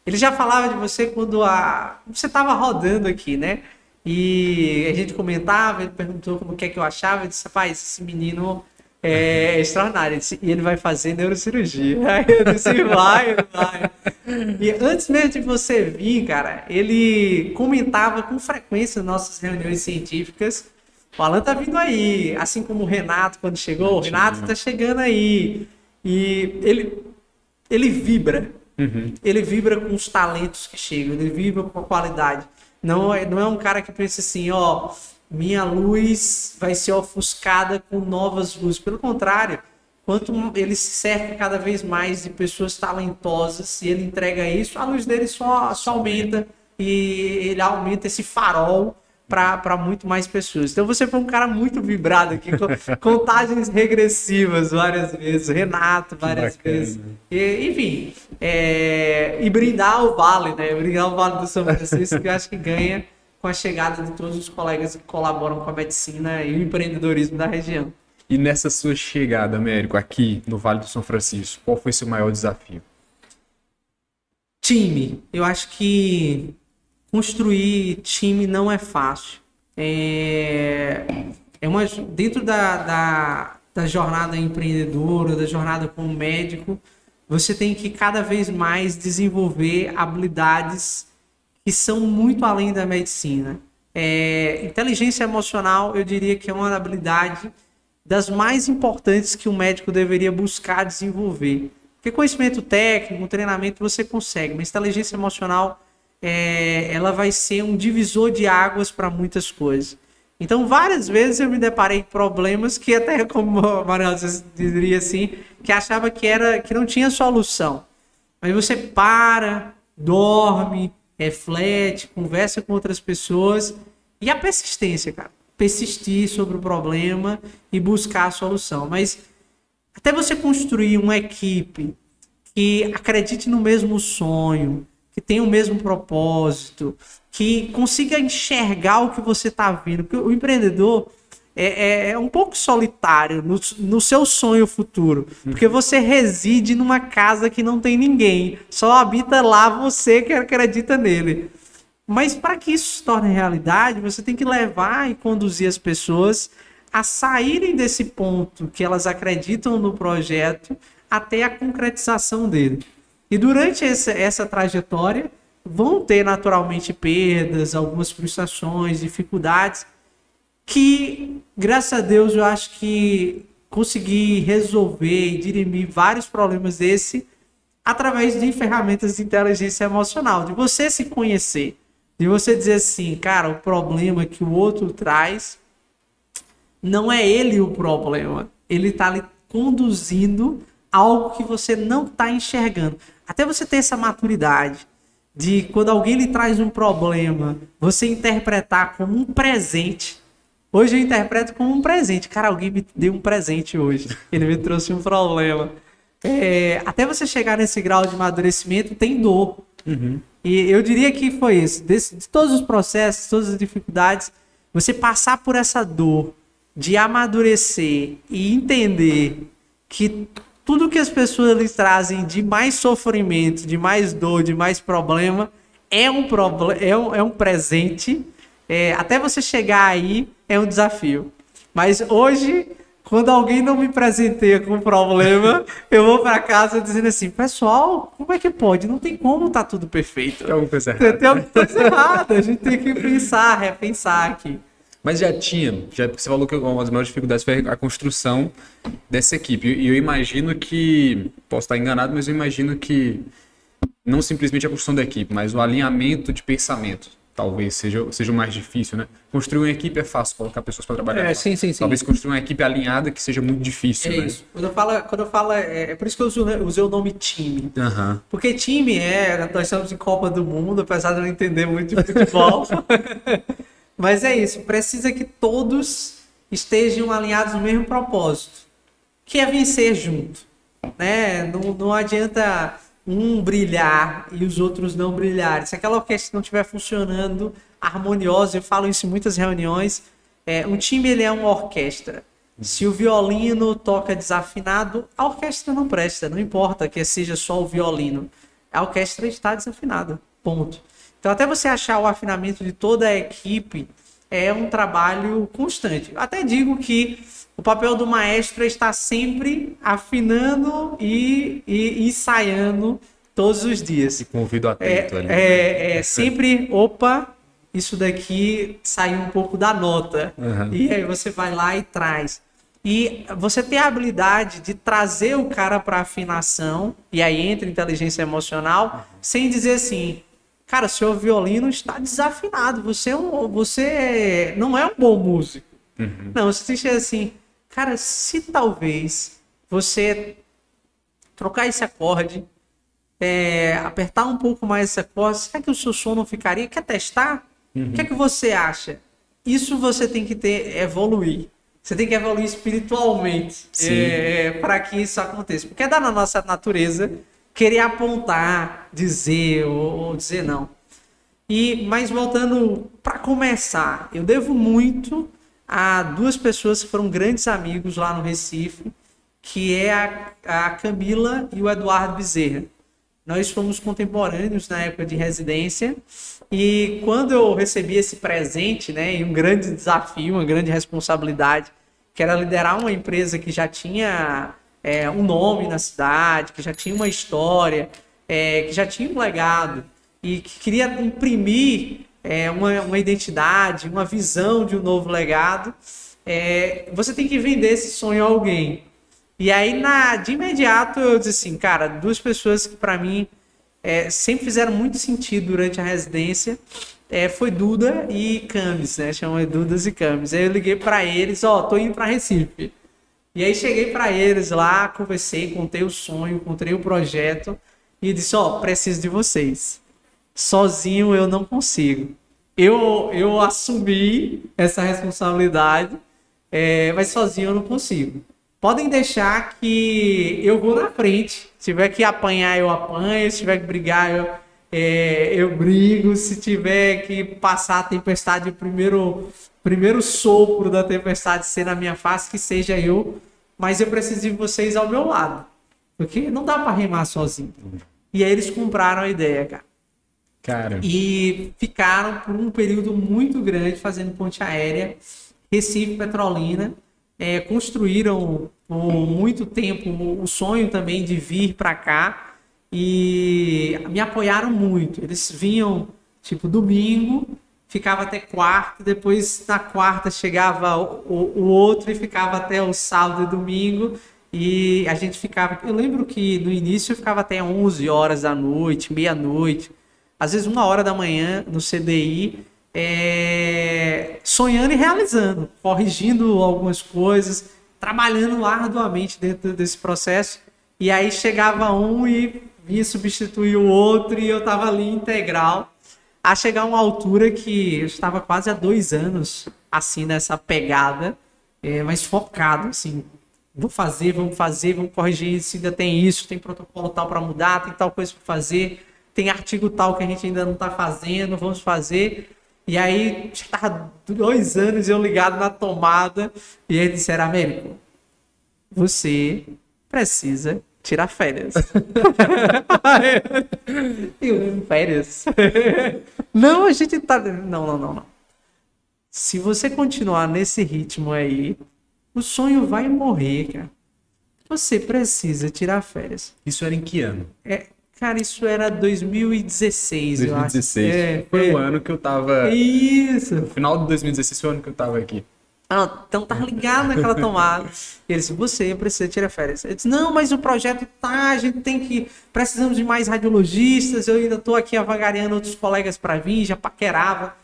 Ele já falava de você quando você estava rodando aqui, né? E a gente comentava, ele perguntou como que é que eu achava, eu disse, rapaz, esse menino é extraordinário, e ele vai fazer neurocirurgia. Aí eu disse, vai. E antes mesmo de você vir, cara, ele comentava com frequência nas nossas reuniões científicas, o Alan tá vindo aí, assim como o Renato quando chegou, o Renato tá chegando aí. E ele vibra. Ele vibra com os talentos que chegam, ele vibra com a qualidade. Não é um cara que pensa assim, ó, minha luz vai ser ofuscada com novas luzes. Pelo contrário, quanto ele se cerca cada vez mais de pessoas talentosas e ele entrega isso, a luz dele só aumenta e ele aumenta esse farol para muito mais pessoas. Então você foi um cara muito vibrado aqui, com contagens regressivas várias vezes, Renato várias vezes. Enfim, e brindar o Vale, né? Brindar o Vale do São Francisco, que eu acho que ganha com a chegada de todos os colegas que colaboram com a medicina e o empreendedorismo da região. E nessa sua chegada, Américo, aqui no Vale do São Francisco, qual foi seu maior desafio? Time. Eu acho que construir time não é fácil. Dentro da jornada empreendedora, da jornada como médico, você tem que cada vez mais desenvolver habilidades que são muito além da medicina. Inteligência emocional, eu diria que é uma habilidade das mais importantes que o médico deveria buscar desenvolver. Porque conhecimento técnico, treinamento você consegue, mas inteligência emocional ela vai ser um divisor de águas para muitas coisas. Então, várias vezes eu me deparei com problemas que até, como a Mariana diria assim, que achava que não tinha solução. Mas você para, dorme, reflete, conversa com outras pessoas e a persistência, cara. Persistir sobre o problema e buscar a solução. Mas até você construir uma equipe que acredite no mesmo sonho, que tenha o mesmo propósito, que consiga enxergar o que você está vendo. Porque o empreendedor é um pouco solitário no seu sonho futuro. Porque você reside numa casa que não tem ninguém. Só habita lá você que acredita nele. Mas para que isso se torne realidade, você tem que levar e conduzir as pessoas a saírem desse ponto que elas acreditam no projeto até a concretização dele. E durante essa trajetória, vão ter naturalmente perdas, algumas frustrações, dificuldades, que, graças a Deus, eu acho que consegui resolver e dirimir vários problemas desse através de ferramentas de inteligência emocional, de você se conhecer, de você dizer assim, cara, o problema que o outro traz não é ele o problema, ele está ali conduzindo algo que você não está enxergando. Até você ter essa maturidade de quando alguém lhe traz um problema, você interpretar como um presente. Hoje eu interpreto como um presente. Cara, alguém me deu um presente hoje. Ele me trouxe um problema. Até você chegar nesse grau de amadurecimento, tem dor. E eu diria que foi isso. De todos os processos, todas as dificuldades, você passar por essa dor de amadurecer e entender que tudo que as pessoas lhes trazem de mais sofrimento, de mais dor, de mais problema, é um presente. Até você chegar aí, é um desafio. Mas hoje, quando alguém não me presenteia com problema, eu vou para casa dizendo assim, pessoal, como é que pode? Não tem como tá tudo perfeito. Tem alguma coisa errada. Tem alguma coisa errada. A gente tem que pensar, repensar aqui. Mas você falou que uma das maiores dificuldades foi a construção dessa equipe. E eu imagino que, posso estar enganado, mas eu imagino que não simplesmente a construção da equipe, mas o alinhamento de pensamento talvez seja o mais difícil, né? Construir uma equipe é fácil, colocar pessoas para trabalhar. Sim. Talvez construir uma equipe alinhada que seja muito difícil, né? Isso. Quando eu falo, é por isso que eu usei o nome time. Uhum. Porque time nós estamos em Copa do Mundo, apesar de eu não entender muito de futebol. Mas é isso, precisa que todos estejam alinhados no mesmo propósito, que é vencer junto, né? Não adianta um brilhar e os outros não brilharem. Se aquela orquestra não estiver funcionando harmoniosa, eu falo isso em muitas reuniões, um time ele é uma orquestra. Se o violino toca desafinado, a orquestra não presta, não importa que seja só o violino. a orquestra está desafinada, ponto. Então até você achar o afinamento de toda a equipe é um trabalho constante. Eu até digo que o papel do maestro é estar sempre afinando e ensaiando todos os dias. E com o ouvido atento ali. Sempre, opa, isso daqui saiu um pouco da nota. E aí você vai lá e traz. E você tem a habilidade de trazer o cara para afinação, e aí entra inteligência emocional, sem dizer assim, cara, seu violino está desafinado, você não é um bom músico. Não, você tem que dizer assim, cara, se talvez você trocar esse acorde, apertar um pouco mais esse acorde, será que o seu som não ficaria? Quer testar? O que é que você acha? Isso você tem que evoluir. Você tem que evoluir espiritualmente para que isso aconteça. Porque é da nossa natureza querer apontar, dizer ou dizer não. Mas voltando para começar, eu devo muito a duas pessoas que foram grandes amigos lá no Recife, que é a Camila e o Eduardo Bezerra. Nós fomos contemporâneos na época de residência e quando eu recebi esse presente, né, e um grande desafio, uma grande responsabilidade, que era liderar uma empresa que já tinha um nome na cidade, que já tinha uma história, que já tinha um legado e que queria imprimir uma identidade, uma visão de um novo legado, você tem que vender esse sonho a alguém. E aí, de imediato, eu disse assim, cara, duas pessoas que para mim sempre fizeram muito sentido durante a residência, foi Duda e Camis, né? Chamam Dudas e Camis. Aí eu liguei para eles, tô indo para Recife. E aí cheguei para eles lá, conversei, contei o sonho, contei o projeto e disse, preciso de vocês. Sozinho eu não consigo. Eu assumi essa responsabilidade, mas sozinho eu não consigo. Podem deixar que eu vou na frente. Se tiver que apanhar, eu apanho. Se tiver que brigar, eu brigo. Se tiver que passar a tempestade, o primeiro sopro da tempestade ser na minha face, que seja eu. Mas eu preciso de vocês ao meu lado. Porque não dá para remar sozinho. E aí eles compraram a ideia, cara. E ficaram por um período muito grande fazendo ponte aérea. Recife, Petrolina. Construíram por muito tempo o sonho também de vir para cá e me apoiaram muito. Eles vinham tipo domingo, ficava até quarta, depois na quarta chegava o outro e ficava até o sábado e domingo e a gente ficava. Eu lembro que no início eu ficava até 11 horas da noite, meia-noite, às vezes 1 hora da manhã no CDI. Sonhando e realizando, corrigindo algumas coisas, trabalhando arduamente dentro desse processo, e aí chegava um e vinha substituir o outro e eu estava ali integral, a chegar uma altura que eu estava quase há 2 anos assim nessa pegada, mas focado assim, vamos fazer, vamos corrigir isso, ainda tem isso, tem protocolo tal para mudar, tem tal coisa para fazer, tem artigo tal que a gente ainda não está fazendo, vamos fazer. E aí, estava 2 anos eu ligado na tomada e eles disseram, Américo, você precisa tirar férias. Eu, férias? Não, a gente tá... Não. Se você continuar nesse ritmo aí, o sonho vai morrer, cara. Você precisa tirar férias. Isso era em que ano? Cara, isso era 2016, eu acho. 2016. Foi o ano que eu tava... Isso. No final de 2016 foi o ano que eu tava aqui. Então tá ligado naquela tomada. E ele disse, você precisa tirar férias. Eu disse, não, mas o projeto a gente tem que... Precisamos de mais radiologistas, eu ainda tô aqui avangariando outros colegas para vir, já paquerava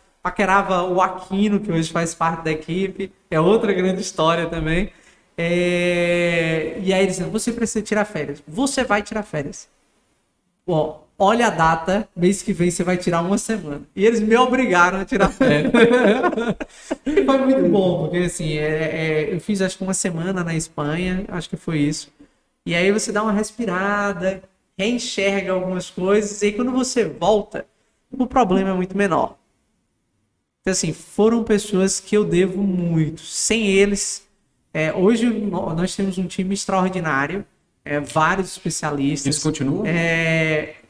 o Aquino, que hoje faz parte da equipe. É outra grande história também. E aí ele disse, você precisa tirar férias. Você vai tirar férias. Olha a data, mês que vem você vai tirar 1 semana. E eles me obrigaram a tirar férias. E foi muito bom, porque assim, eu fiz acho que 1 semana na Espanha, acho que foi isso. E aí você dá uma respirada, reenxerga algumas coisas, e aí quando você volta, o problema é muito menor. Então assim, foram pessoas que eu devo muito. Sem eles, hoje nós temos um time extraordinário. vários especialistas. Isso continua?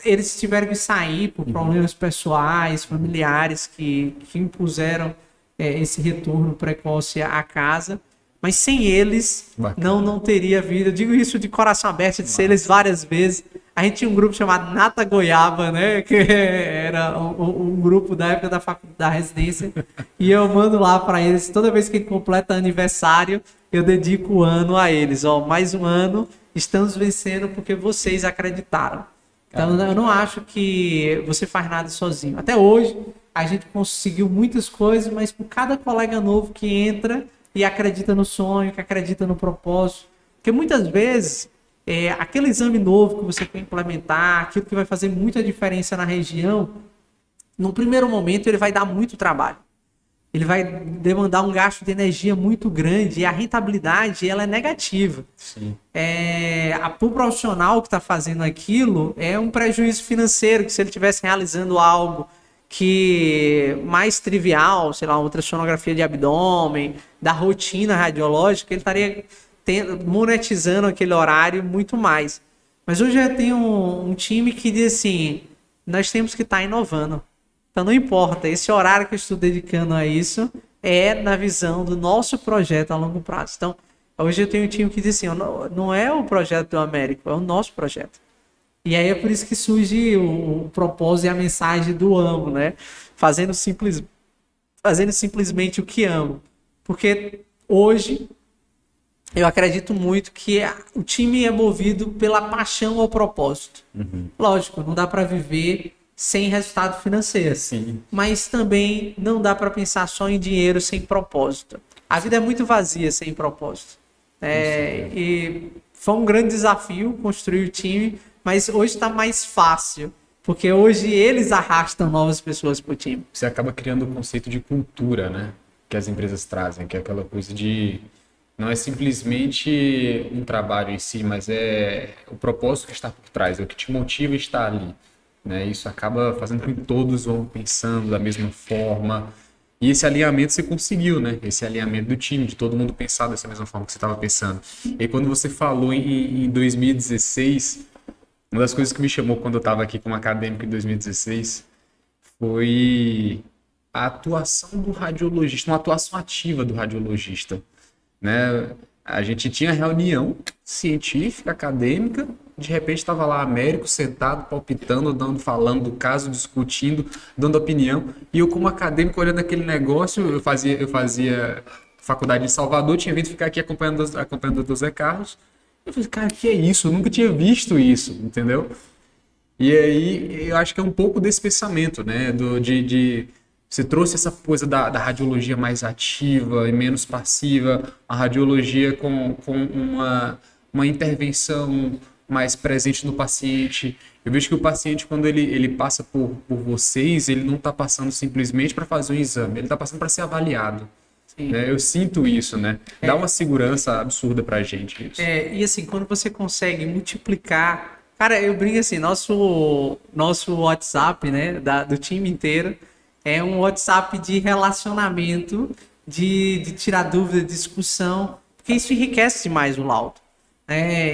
Eles tiveram que sair por problemas pessoais, familiares, que impuseram esse retorno precoce à casa. Mas sem eles, não teria vida. Eu digo isso de coração aberto, de ser eles várias vezes. A gente tinha um grupo chamado Nata Goiaba, né? Que era um grupo da época da residência. E eu mando lá para eles, toda vez que ele completa aniversário, eu dedico o ano a eles. Mais um ano, estamos vencendo porque vocês acreditaram. Então, eu não acho que você faz nada sozinho. Até hoje, a gente conseguiu muitas coisas, mas por cada colega novo que entra e acredita no sonho, que acredita no propósito. Porque muitas vezes, aquele exame novo que você quer implementar, aquilo que vai fazer muita diferença na região, no primeiro momento ele vai dar muito trabalho. Ele vai demandar um gasto de energia muito grande e a rentabilidade ela é negativa. Sim. Para o profissional que está fazendo aquilo, é um prejuízo financeiro, que se ele estivesse realizando algo que mais trivial, sei lá, uma ultrassonografia de abdômen, da rotina radiológica, ele estaria monetizando aquele horário muito mais. Mas hoje eu tenho um time que diz assim, nós temos que estar inovando. Então não importa, esse horário que eu estou dedicando a isso é na visão do nosso projeto a longo prazo. Então, hoje eu tenho um time que diz assim, não é o projeto do Américo, é o nosso projeto. E aí é por isso que surge o propósito e a mensagem do amo, né? Fazendo simplesmente o que amo. Porque hoje eu acredito muito que o time é movido pela paixão ao propósito. Lógico, não dá para viver sem resultado financeiro. Sim. Mas também não dá para pensar só em dinheiro sem propósito. A vida é muito vazia sem propósito. E foi um grande desafio construir o time, mas hoje está mais fácil, porque hoje eles arrastam novas pessoas para o time. Você acaba criando o conceito de cultura, né? Que as empresas trazem, que é aquela coisa de... Não é simplesmente um trabalho em si, mas é o propósito que está por trás, é o que te motiva a estar ali. Né? Isso acaba fazendo com que todos vão pensando da mesma forma. E esse alinhamento você conseguiu, né? Esse alinhamento do time, de todo mundo pensar dessa mesma forma que você estava pensando. E aí, quando você falou em 2016... Uma das coisas que me chamou quando eu estava aqui como acadêmico em 2016 foi a atuação do radiologista, uma atuação ativa do radiologista. Né? A gente tinha reunião científica, acadêmica, de repente estava lá Américo sentado, palpitando, falando do caso, discutindo, dando opinião. E eu, como acadêmico, olhando aquele negócio, eu fazia faculdade em Salvador, tinha vindo ficar aqui acompanhando o Dr. Zé Carlos. Eu falei, cara, que é isso? Eu nunca tinha visto isso, entendeu? E aí, eu acho que é um pouco desse pensamento, né? Você trouxe essa coisa da radiologia mais ativa e menos passiva, a radiologia com uma intervenção mais presente no paciente. Eu vejo que o paciente, quando ele passa por vocês, ele não está passando simplesmente para fazer um exame, ele está passando para ser avaliado. Né? Eu sinto isso, né? Dá uma segurança absurda pra gente isso. E assim, quando você consegue multiplicar... Cara, eu brinco assim, nosso WhatsApp, né, do time inteiro, é um WhatsApp de relacionamento, de tirar dúvida, de discussão, porque isso enriquece demais o laudo.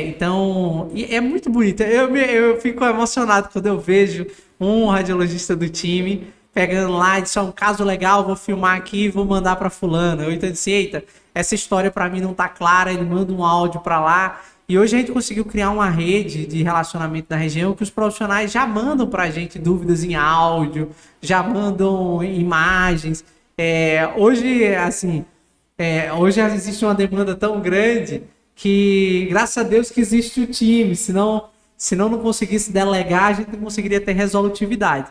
Então, é muito bonito. Eu fico emocionado quando eu vejo um radiologista do time pegando lá e disse, um caso legal, vou filmar aqui e vou mandar para fulano. Eu então disse, eita, essa história para mim não tá clara, ele manda um áudio para lá. E hoje a gente conseguiu criar uma rede de relacionamento na região que os profissionais já mandam para a gente dúvidas em áudio, já mandam imagens. Hoje, assim, hoje existe uma demanda tão grande que, graças a Deus que existe o time, senão não conseguisse delegar, a gente não conseguiria ter resolutividade.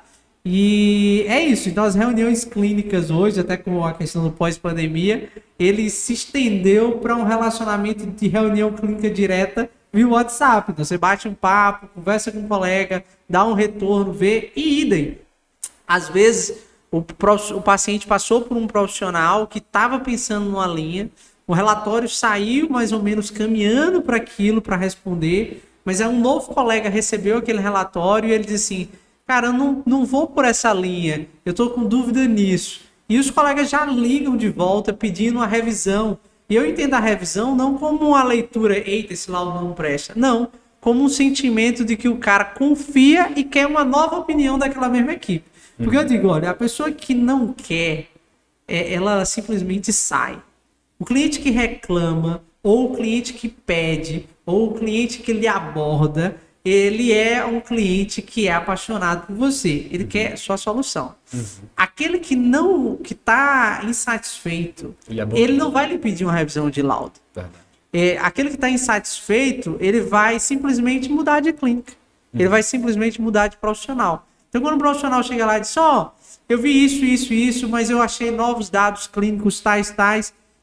E é isso, então as reuniões clínicas hoje, até com a questão do pós-pandemia, ele se estendeu para um relacionamento de reunião clínica direta via WhatsApp. Então você bate um papo, conversa com um colega, dá um retorno, vê e idem. Às vezes o paciente passou por um profissional que estava pensando numa linha, o relatório saiu mais ou menos caminhando para aquilo, para responder, mas um novo colega recebeu aquele relatório e ele disse assim, cara, eu não vou por essa linha, eu estou com dúvida nisso. E os colegas já ligam de volta pedindo uma revisão. E eu entendo a revisão não como uma leitura, eita, esse laudo não presta. Não, como um sentimento de que o cara confia e quer uma nova opinião daquela mesma equipe. Porque eu digo, olha, a pessoa que não quer, ela simplesmente sai. O cliente que reclama, ou o cliente que pede, ou o cliente que lhe aborda, ele é um cliente que é apaixonado por você. Ele quer sua solução. Aquele que não, que está insatisfeito, ele não vai lhe pedir uma revisão de laudo. Aquele que está insatisfeito, ele vai simplesmente mudar de clínica. Ele vai simplesmente mudar de profissional. Então, quando o profissional chega lá e diz, eu vi isso, mas eu achei novos dados clínicos tais.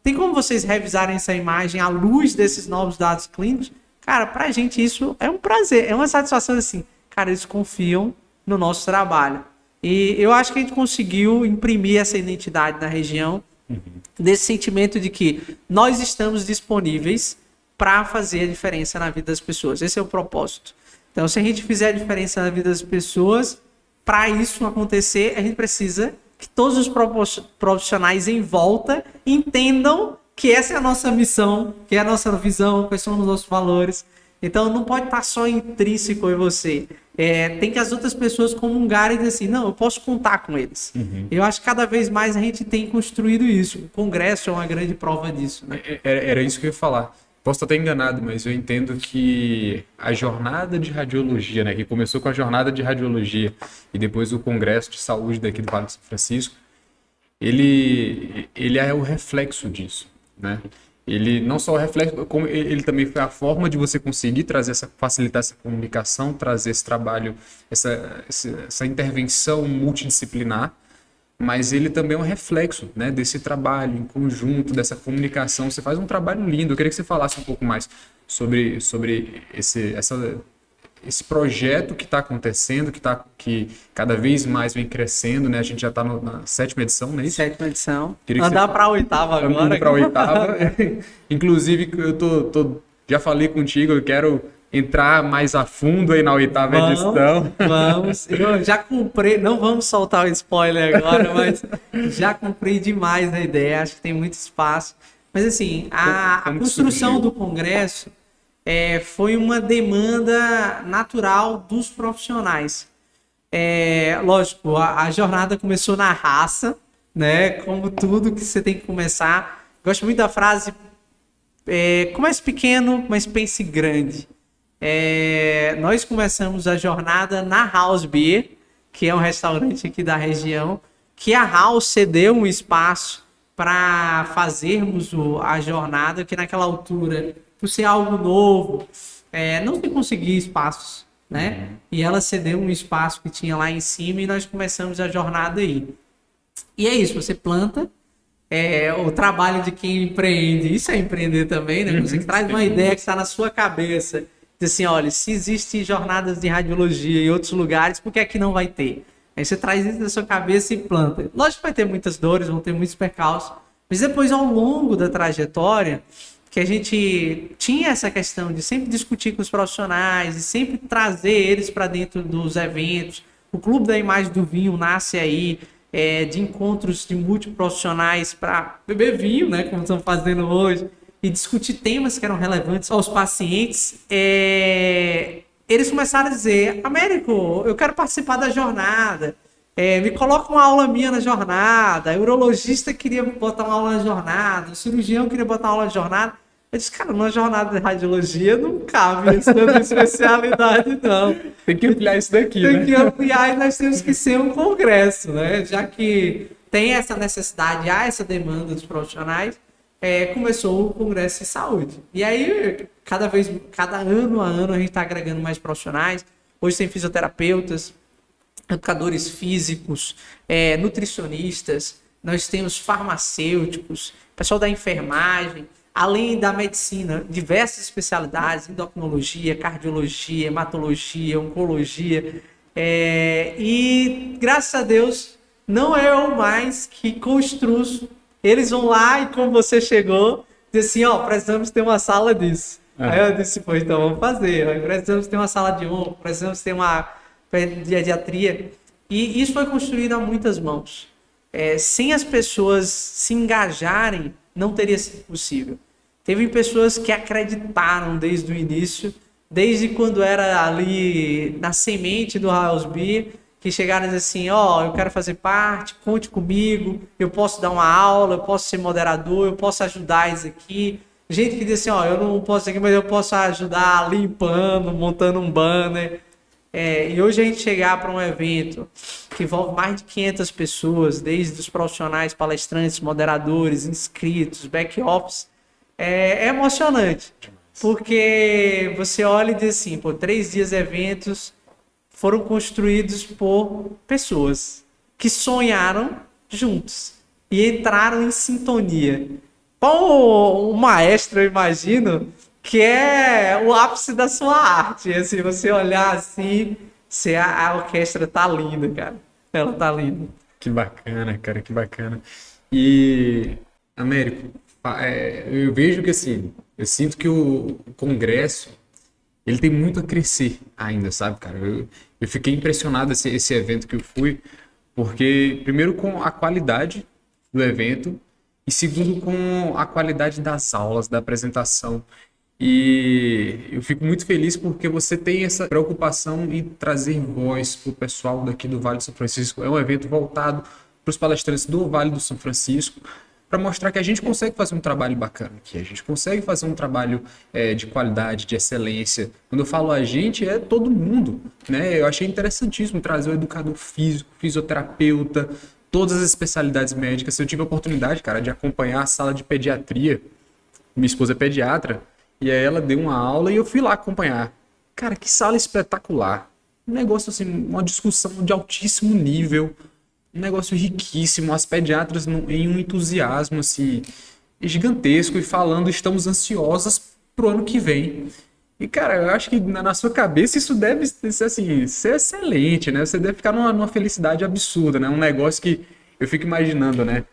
Tem como vocês revisarem essa imagem à luz desses novos dados clínicos? Cara, pra gente isso é um prazer, é uma satisfação assim. Cara, eles confiam no nosso trabalho. E eu acho que a gente conseguiu imprimir essa identidade na região, desse sentimento de que nós estamos disponíveis para fazer a diferença na vida das pessoas. Esse é o propósito. Então, se a gente fizer a diferença na vida das pessoas, para isso acontecer, a gente precisa que todos os profissionais em volta entendam que essa é a nossa missão, que é a nossa visão, quais são os nossos valores. Então, não pode estar só intrínseco em você. Tem que as outras pessoas comungarem e dizer assim, não, eu posso contar com eles. Eu acho que cada vez mais a gente tem construído isso. O Congresso é uma grande prova disso. Né? Era isso que eu ia falar. Posso estar até enganado, mas eu entendo que a jornada de radiologia, né, que começou com a jornada de radiologia e depois o Congresso de Saúde daqui do Vale de São Francisco, ele é o reflexo disso, né? Ele não só o reflexo, como ele também foi a forma de você conseguir facilitar essa comunicação, trazer esse trabalho, essa intervenção multidisciplinar, mas ele também é um reflexo, né, desse trabalho em conjunto, dessa comunicação. Você faz um trabalho lindo. Eu queria que você falasse um pouco mais sobre esse projeto que está acontecendo, que cada vez mais vem crescendo, né? A gente já está na 7ª edição, não é isso? 7ª edição. Andar para a 8ª agora. Andando para a 8ª. Inclusive, já falei contigo, eu quero entrar mais a fundo aí na 8ª edição. Vamos. Eu já comprei, não vamos soltar o spoiler agora, mas já comprei demais a ideia, acho que tem muito espaço. Mas assim, a construção do Congresso foi uma demanda natural dos profissionais. Lógico, a jornada começou na raça, né? Como tudo que você tem que começar. Gosto muito da frase, comece pequeno, mas pense grande. Nós começamos a jornada na House Beer, que é um restaurante aqui da região, que a House cedeu um espaço para fazermos a jornada, que naquela altura, por ser algo novo, não se conseguia espaços, né? E ela cedeu um espaço que tinha lá em cima e nós começamos a jornada aí. E é isso, você planta, o trabalho de quem empreende, isso é empreender também, né? Você traz uma ideia que está na sua cabeça, diz assim, olha, se existem jornadas de radiologia em outros lugares, por que aqui não vai ter? Aí você traz isso na sua cabeça e planta. Lógico que vai ter muitas dores, vão ter muitos percalços, mas depois, ao longo da trajetória, que a gente tinha essa questão de sempre discutir com os profissionais, e sempre trazer eles para dentro dos eventos. O Clube da Imagem do Vinho nasce aí, de encontros de multiprofissionais para beber vinho, né, como estamos fazendo hoje, e discutir temas que eram relevantes aos pacientes. Eles começaram a dizer, Américo, eu quero participar da jornada, me coloca uma aula minha na jornada, o urologista queria botar uma aula na jornada, o cirurgião queria botar uma aula na jornada. Eu disse, cara, numa jornada de radiologia não cabe isso na especialidade, não. Tem que ampliar isso daqui, né? Tem que ampliar e nós temos que ser um congresso, né? Já que tem essa necessidade, há essa demanda dos profissionais, começou o Congresso de Saúde. E aí, cada ano a ano, a gente está agregando mais profissionais. Hoje tem fisioterapeutas, educadores físicos, nutricionistas, nós temos farmacêuticos, pessoal da enfermagem, além da medicina, diversas especialidades, endocrinologia, cardiologia, hematologia, oncologia. E, graças a Deus, não é eu mais que construo. Eles vão lá e, como você chegou, diz assim, precisamos ter uma sala disso. Aí eu disse, pô, então vamos fazer. Aí precisamos ter uma sala de onco, precisamos ter uma pediatria. E isso foi construído a muitas mãos. Sem as pessoas se engajarem, não teria sido possível. Teve pessoas que acreditaram desde o início, desde quando era ali na semente do House Beer, que chegaram a dizer assim, eu quero fazer parte, conte comigo, eu posso dar uma aula, eu posso ser moderador, eu posso ajudar isso aqui. Gente que diz assim, eu não posso aqui, mas eu posso ajudar limpando, montando um banner. E hoje a gente chegar para um evento que envolve mais de 500 pessoas, desde os profissionais, palestrantes, moderadores, inscritos, back-office, é emocionante. Porque você olha e diz assim, 3 dias de eventos foram construídos por pessoas que sonharam juntos e entraram em sintonia. Bom, o maestro, eu imagino, que é o ápice da sua arte. Assim, você olhar assim, a orquestra tá linda, cara. Ela tá linda. Que bacana, cara, que bacana. E, Américo, eu vejo que assim, eu sinto que o congresso, ele tem muito a crescer ainda, sabe, cara? Eu fiquei impressionado esse evento que eu fui, porque primeiro com a qualidade do evento e segundo com a qualidade das aulas, da apresentação. E eu fico muito feliz porque você tem essa preocupação em trazer voz para o pessoal daqui do Vale do São Francisco. É um evento voltado para os palestrantes do Vale do São Francisco, para mostrar que a gente consegue fazer um trabalho bacana, que a gente consegue fazer um trabalho de qualidade, de excelência. Quando eu falo a gente, é todo mundo, né? Eu achei interessantíssimo trazer o educador físico, fisioterapeuta, todas as especialidades médicas. Eu tive a oportunidade, cara, de acompanhar a sala de pediatria. Minha esposa é pediatra, e aí ela deu uma aula e eu fui lá acompanhar. Cara, que sala espetacular. Um negócio assim, uma discussão de altíssimo nível, um negócio riquíssimo, as pediatras em um entusiasmo assim, gigantesco e falando, estamos ansiosas pro ano que vem. E, cara, eu acho que na sua cabeça isso deve ser, assim, ser excelente, né? Você deve ficar numa felicidade absurda, né? Um negócio que eu fico imaginando, né?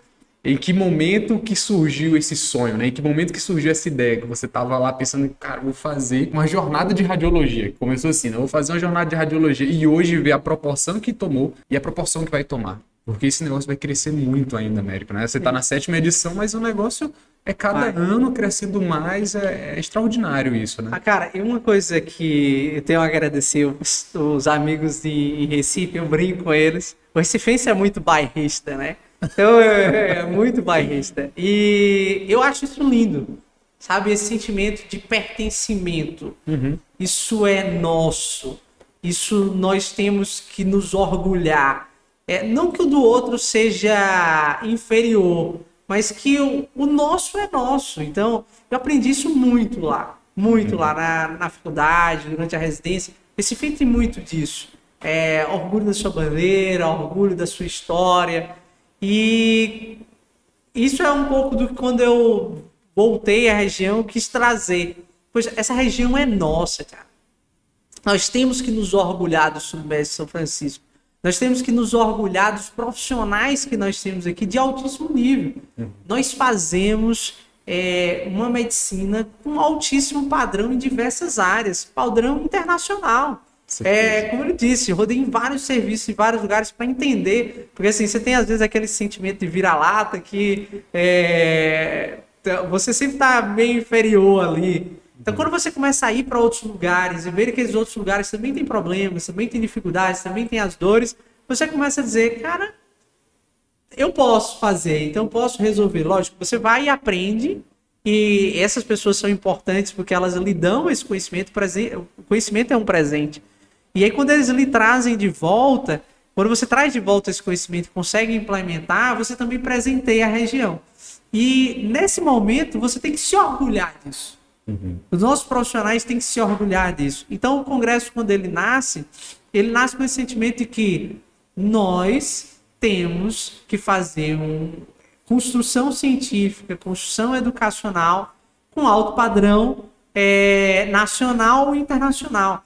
Em que momento que surgiu esse sonho, né? Em que momento que surgiu essa ideia? Que você tava lá pensando, cara, vou fazer uma jornada de radiologia. Começou assim, né? Vou fazer uma jornada de radiologia. E hoje ver a proporção que tomou e a proporção que vai tomar. Porque esse negócio vai crescer muito ainda, Américo, né? Você tá na 7ª edição, mas o negócio é cada ano crescendo mais. É extraordinário isso, né? Cara, e uma coisa que eu tenho a agradecer os amigos em Recife, eu brinco com eles. O recifense é muito bairrista, né? Então é muito bairrista. E eu acho isso lindo, sabe? Esse sentimento de pertencimento. Isso é nosso. Isso nós temos que nos orgulhar. Não que o do outro seja inferior, mas que o nosso é nosso. Então, eu aprendi isso muito lá na faculdade, durante a residência. Recife tem muito disso. Orgulho da sua bandeira, orgulho da sua história. E isso é um pouco do que quando eu voltei à região, eu quis trazer. Pois essa região é nossa, cara. Nós temos que nos orgulhar do Sudeste de São Francisco. Nós temos que nos orgulhar dos profissionais que nós temos aqui de altíssimo nível. Nós fazemos uma medicina com altíssimo padrão em diversas áreas, padrão internacional. Como eu disse, eu rodei em vários serviços, em vários lugares para entender, porque assim, você tem às vezes aquele sentimento de vira-lata que você sempre está meio inferior ali. Então, quando você começa a ir para outros lugares e ver que aqueles outros lugares também têm problemas, também têm dificuldades, também têm as dores, você começa a dizer, cara, eu posso fazer, então eu posso resolver. Lógico, você vai e aprende, e essas pessoas são importantes porque elas lhe dão esse conhecimento, o conhecimento é um presente. E aí, quando eles lhe trazem de volta, quando você traz de volta esse conhecimento e consegue implementar, você também presenteia a região. E nesse momento, você tem que se orgulhar disso. Os nossos profissionais têm que se orgulhar disso. Então, o congresso, quando ele nasce com esse sentimento de que nós temos que fazer uma construção científica, construção educacional com alto padrão nacional e internacional.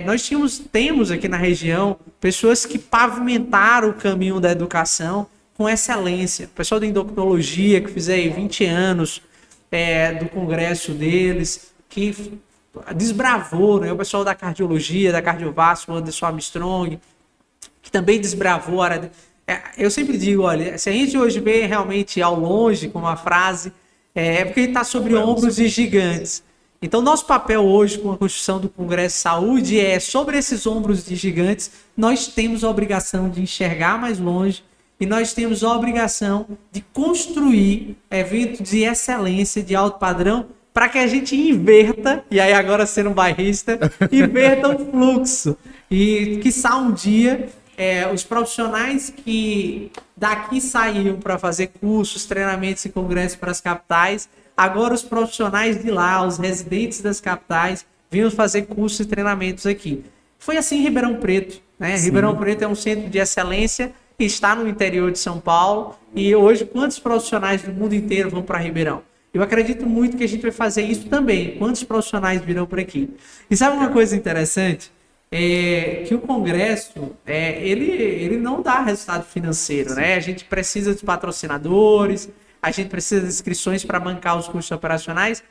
Nós temos aqui na região pessoas que pavimentaram o caminho da educação com excelência. O pessoal da endocrinologia, que fizer aí 20 anos do congresso deles, que desbravou, né? O pessoal da cardiologia, da cardiovascular, Anderson Armstrong, que também desbravou a área. Eu sempre digo, olha, se a gente hoje vê realmente ao longe, como a frase, porque ele está sobre ombros de gigantes. Então, nosso papel hoje com a construção do Congresso de Saúde é, sobre esses ombros de gigantes, nós temos a obrigação de enxergar mais longe e nós temos a obrigação de construir eventos de excelência, de alto padrão, para que a gente inverta, e aí agora sendo um bairrista, inverta o fluxo. E, quiçá um dia, os profissionais que daqui saíam para fazer cursos, treinamentos e congressos para as capitais, agora os profissionais de lá, os residentes das capitais, vinham fazer cursos e treinamentos aqui. Foi assim em Ribeirão Preto, né? Ribeirão Preto é um centro de excelência que está no interior de São Paulo, e hoje quantos profissionais do mundo inteiro vão para Ribeirão? Eu acredito muito que a gente vai fazer isso também. Quantos profissionais virão por aqui? E sabe uma coisa interessante? Que o Congresso, ele não dá resultado financeiro, né? A gente precisa de patrocinadores, a gente precisa de inscrições para bancar os custos operacionais,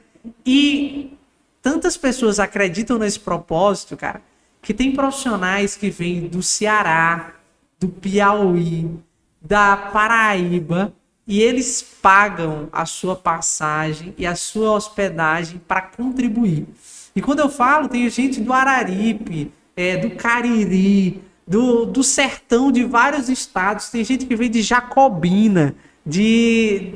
e tantas pessoas acreditam nesse propósito, cara, que tem profissionais que vêm do Ceará, do Piauí, da Paraíba, e eles pagam a sua passagem e a sua hospedagem para contribuir. E quando eu falo, tem gente do Araripe, do Cariri, do sertão de vários estados, tem gente que vem de Jacobina, de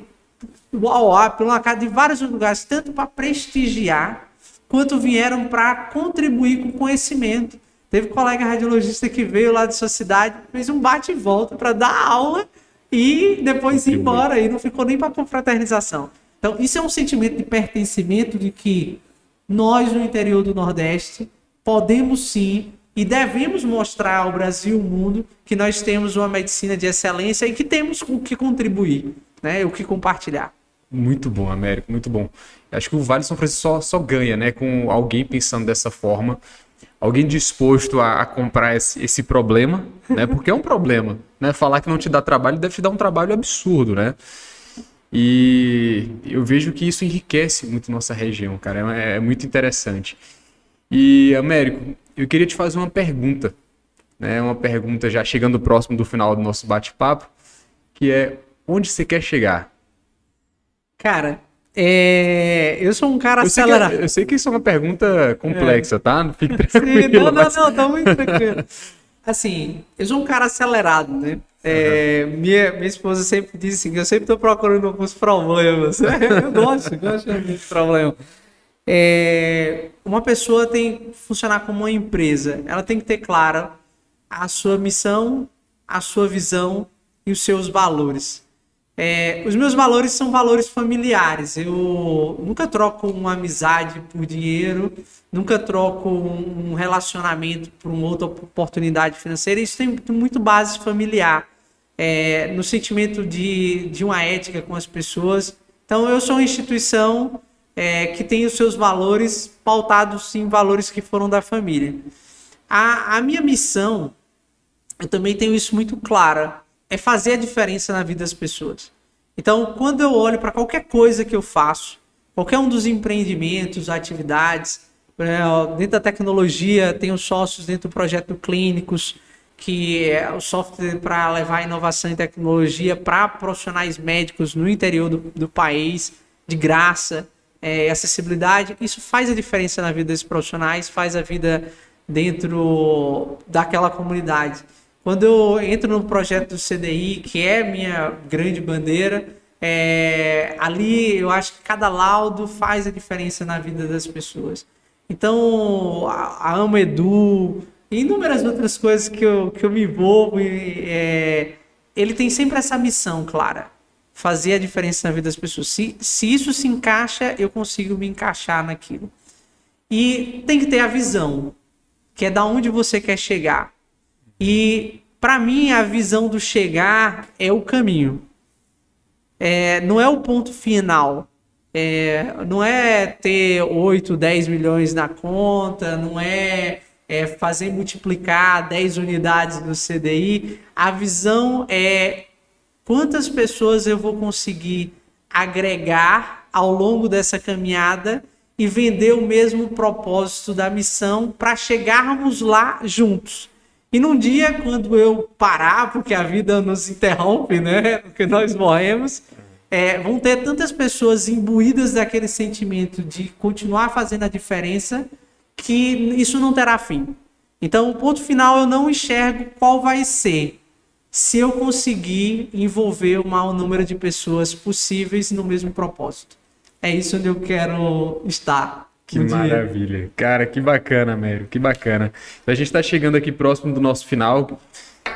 Uauá, de vários lugares, tanto para prestigiar, quanto vieram para contribuir com conhecimento. Teve um colega radiologista que veio lá de sua cidade, fez um bate e volta para dar aula e depois ir embora, e não ficou nem para confraternização. Então, isso é um sentimento de pertencimento, de que nós, no interior do Nordeste, podemos sim e devemos mostrar ao Brasil e ao mundo que nós temos uma medicina de excelência e que temos o que contribuir, né? O que compartilhar. Muito bom, Américo, muito bom. Acho que o Vale São Francisco só ganha, né, com alguém pensando dessa forma, alguém disposto a comprar esse problema, né, porque é um problema, né, falar que não te dá trabalho deve te dar um trabalho absurdo, né, e eu vejo que isso enriquece muito nossa região, cara, é muito interessante. E, Américo, eu queria te fazer uma pergunta, né, uma pergunta já chegando próximo do final do nosso bate-papo, que é: onde você quer chegar? Cara, eu sou um cara acelerado. Eu sei que isso é uma pergunta complexa, tá? Não fique tranquilo. Não, tá muito tranquilo. Assim, eu sou um cara acelerado, né? Minha esposa sempre diz assim, que eu sempre tô procurando alguns problemas. Eu gosto de problema. Uma pessoa tem que funcionar como uma empresa. Ela tem que ter clara a sua missão, a sua visão e os seus valores. Os meus valores são valores familiares. Eu nunca troco uma amizade por dinheiro, nunca troco um relacionamento por uma outra oportunidade financeira. Isso tem muito base familiar, no sentimento de uma ética com as pessoas. Então, eu sou uma instituição que tem os seus valores pautados em valores que foram da família. A minha missão, eu também tenho isso muito clara, é fazer a diferença na vida das pessoas. Então, quando eu olho para qualquer coisa que eu faço, qualquer um dos empreendimentos, atividades, dentro da tecnologia, tenho sócios dentro do projeto Clínicos, que é o software para levar inovação e tecnologia para profissionais médicos no interior do país, de graça, acessibilidade. Isso faz a diferença na vida desses profissionais, faz a vida dentro daquela comunidade. Quando eu entro no projeto do CDI, que é minha grande bandeira, ali eu acho que cada laudo faz a diferença na vida das pessoas. Então, a Ama Edu e inúmeras outras coisas que eu me envolvo, ele tem sempre essa missão clara, fazer a diferença na vida das pessoas. Se isso se encaixa, eu consigo me encaixar naquilo. E tem que ter a visão, que é da onde você quer chegar. E, para mim, a visão do chegar é o caminho. Não é o ponto final. Não é ter 8, 10 milhões na conta, não é fazer multiplicar 10 unidades do CDI. A visão é quantas pessoas eu vou conseguir agregar ao longo dessa caminhada e vender o mesmo propósito da missão para chegarmos lá juntos. E num dia, quando eu parar, porque a vida nos interrompe, né? Porque nós morremos, vão ter tantas pessoas imbuídas daquele sentimento de continuar fazendo a diferença que isso não terá fim. Então, o ponto final eu não enxergo qual vai ser se eu conseguir envolver o maior número de pessoas possíveis no mesmo propósito. É isso onde eu quero estar. Que maravilha. Cara, que bacana, Mério, que bacana. A gente está chegando aqui próximo do nosso final.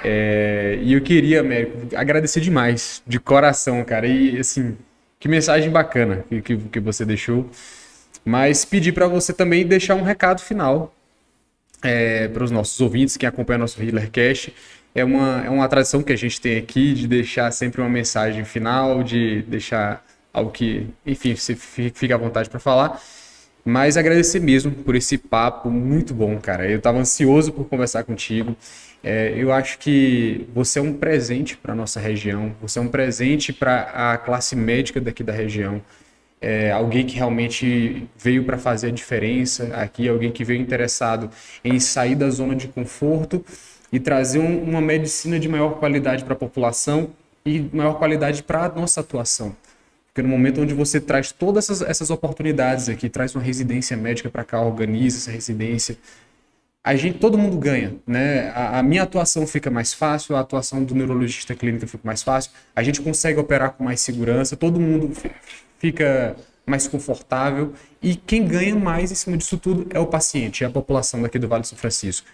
E eu queria, Mério, agradecer demais, de coração, cara. E, assim, que mensagem bacana que você deixou. Mas pedir para você também deixar um recado final para os nossos ouvintes, quem acompanha nosso HealerCast. É uma tradição que a gente tem aqui de deixar sempre uma mensagem final, de deixar algo que, enfim, você fica à vontade para falar. Mas agradecer mesmo por esse papo muito bom, cara. Eu estava ansioso por conversar contigo. Eu acho que você é um presente para a nossa região, você é um presente para a classe médica daqui da região. Alguém que realmente veio para fazer a diferença aqui, alguém que veio interessado em sair da zona de conforto e trazer uma medicina de maior qualidade para a população e maior qualidade para a nossa atuação. Porque no momento onde você traz todas essas oportunidades aqui, traz uma residência médica para cá, organiza essa residência, todo mundo ganha, né? A minha atuação fica mais fácil, a atuação do neurologista clínico fica mais fácil, a gente consegue operar com mais segurança, todo mundo fica mais confortável e quem ganha mais em cima disso tudo é o paciente, é a população daqui do Vale do São Francisco.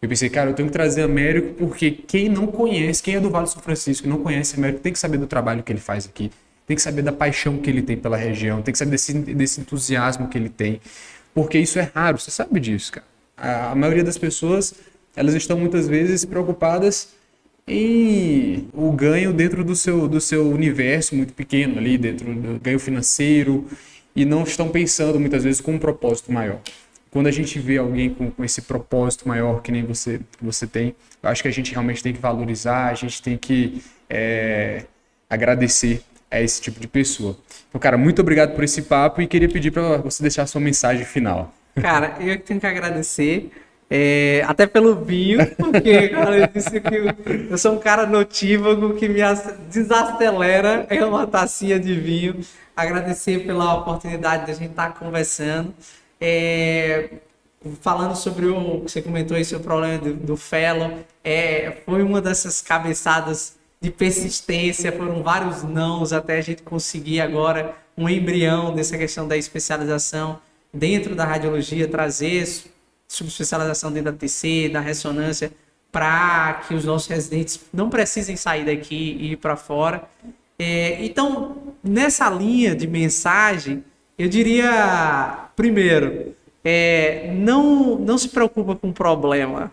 Eu pensei, cara, eu tenho que trazer Américo porque quem não conhece, quem é do Vale do São Francisco e não conhece Américo tem que saber do trabalho que ele faz aqui. Tem que saber da paixão que ele tem pela região, tem que saber desse entusiasmo que ele tem, porque isso é raro, você sabe disso, cara. A maioria das pessoas, elas estão muitas vezes preocupadas em o ganho dentro do seu universo muito pequeno ali, dentro do ganho financeiro, e não estão pensando muitas vezes com um propósito maior. Quando a gente vê alguém com esse propósito maior que nem você tem, eu acho que a gente realmente tem que valorizar, a gente tem que agradecer a esse tipo de pessoa. Então, cara, muito obrigado por esse papo e queria pedir para você deixar a sua mensagem final. Cara, eu tenho que agradecer, até pelo vinho, porque cara, eu disse que eu sou um cara notívago que me desacelera uma tacinha de vinho. Agradecer pela oportunidade de a gente estar conversando. Falando sobre o que você comentou aí, sobre o problema do fellow, foi uma dessas cabeçadas de persistência, foram vários nãos até a gente conseguir agora um embrião dessa questão da especialização dentro da radiologia, trazer subespecialização dentro da TC, da ressonância, para que os nossos residentes não precisem sair daqui e ir para fora. Então, nessa linha de mensagem, eu diria, primeiro, não se preocupa com o problema.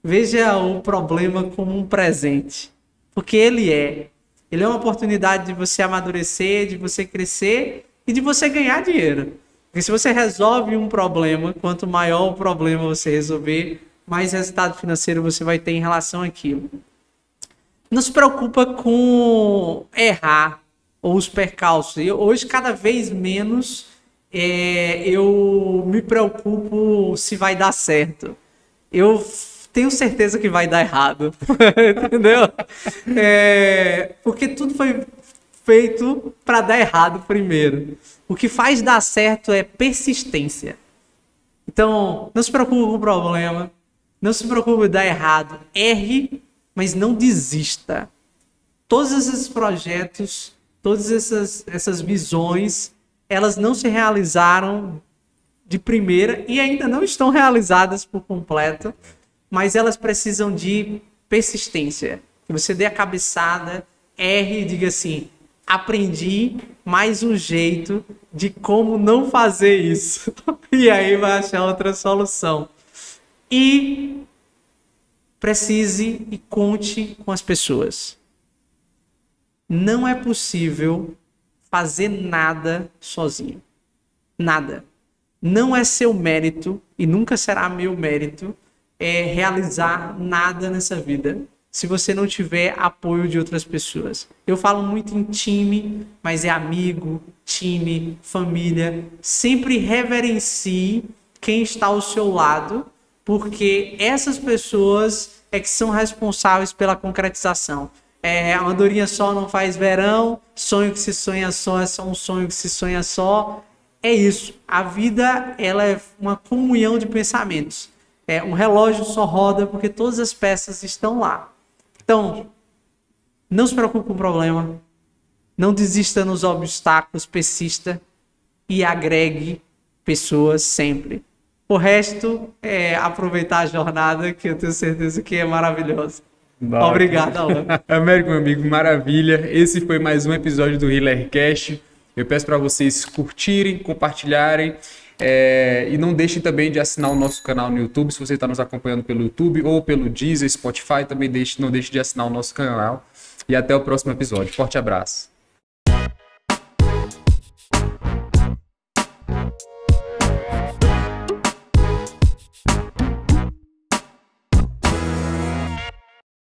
Veja o problema como um presente. Porque ele é uma oportunidade de você amadurecer, de você crescer e de você ganhar dinheiro. Porque se você resolve um problema, quanto maior o problema você resolver, mais resultado financeiro você vai ter em relação àquilo. Não se preocupa com errar ou os percalços. Hoje, cada vez menos, eu me preocupo se vai dar certo. Eu tenho certeza que vai dar errado, entendeu? Porque tudo foi feito para dar errado primeiro. O que faz dar certo é persistência. Então, não se preocupe com o problema, não se preocupe em dar errado, erre, mas não desista. Todos esses projetos, todas essas visões, elas não se realizaram de primeira e ainda não estão realizadas por completo, mas elas precisam de persistência. Que você dê a cabeçada, erre e diga assim, aprendi mais um jeito de como não fazer isso. E aí vai achar outra solução. E precise e conte com as pessoas. Não é possível fazer nada sozinho. Nada. Não é seu mérito e nunca será meu mérito realizar nada nessa vida se você não tiver apoio de outras pessoas. Eu falo muito em time, mas é amigo, time, família. Sempre reverencie quem está ao seu lado, porque essas pessoas é que são responsáveis pela concretização. A andorinha só não faz verão, sonho que se sonha só é só um sonho que se sonha só. É isso. A vida, ela é uma comunhão de pensamentos. Um relógio só roda porque todas as peças estão lá. Então, não se preocupe com o problema. Não desista nos obstáculos, persista e agregue pessoas sempre. O resto é aproveitar a jornada, que eu tenho certeza que é maravilhosa. Obrigado, Alan. Américo, meu amigo, maravilha. Esse foi mais um episódio do HealerCast. Eu peço para vocês curtirem, compartilharem e não deixem também de assinar o nosso canal no YouTube. Se você está nos acompanhando pelo YouTube ou pelo Deezer, Spotify, também não deixe de assinar o nosso canal. E até o próximo episódio. Forte abraço.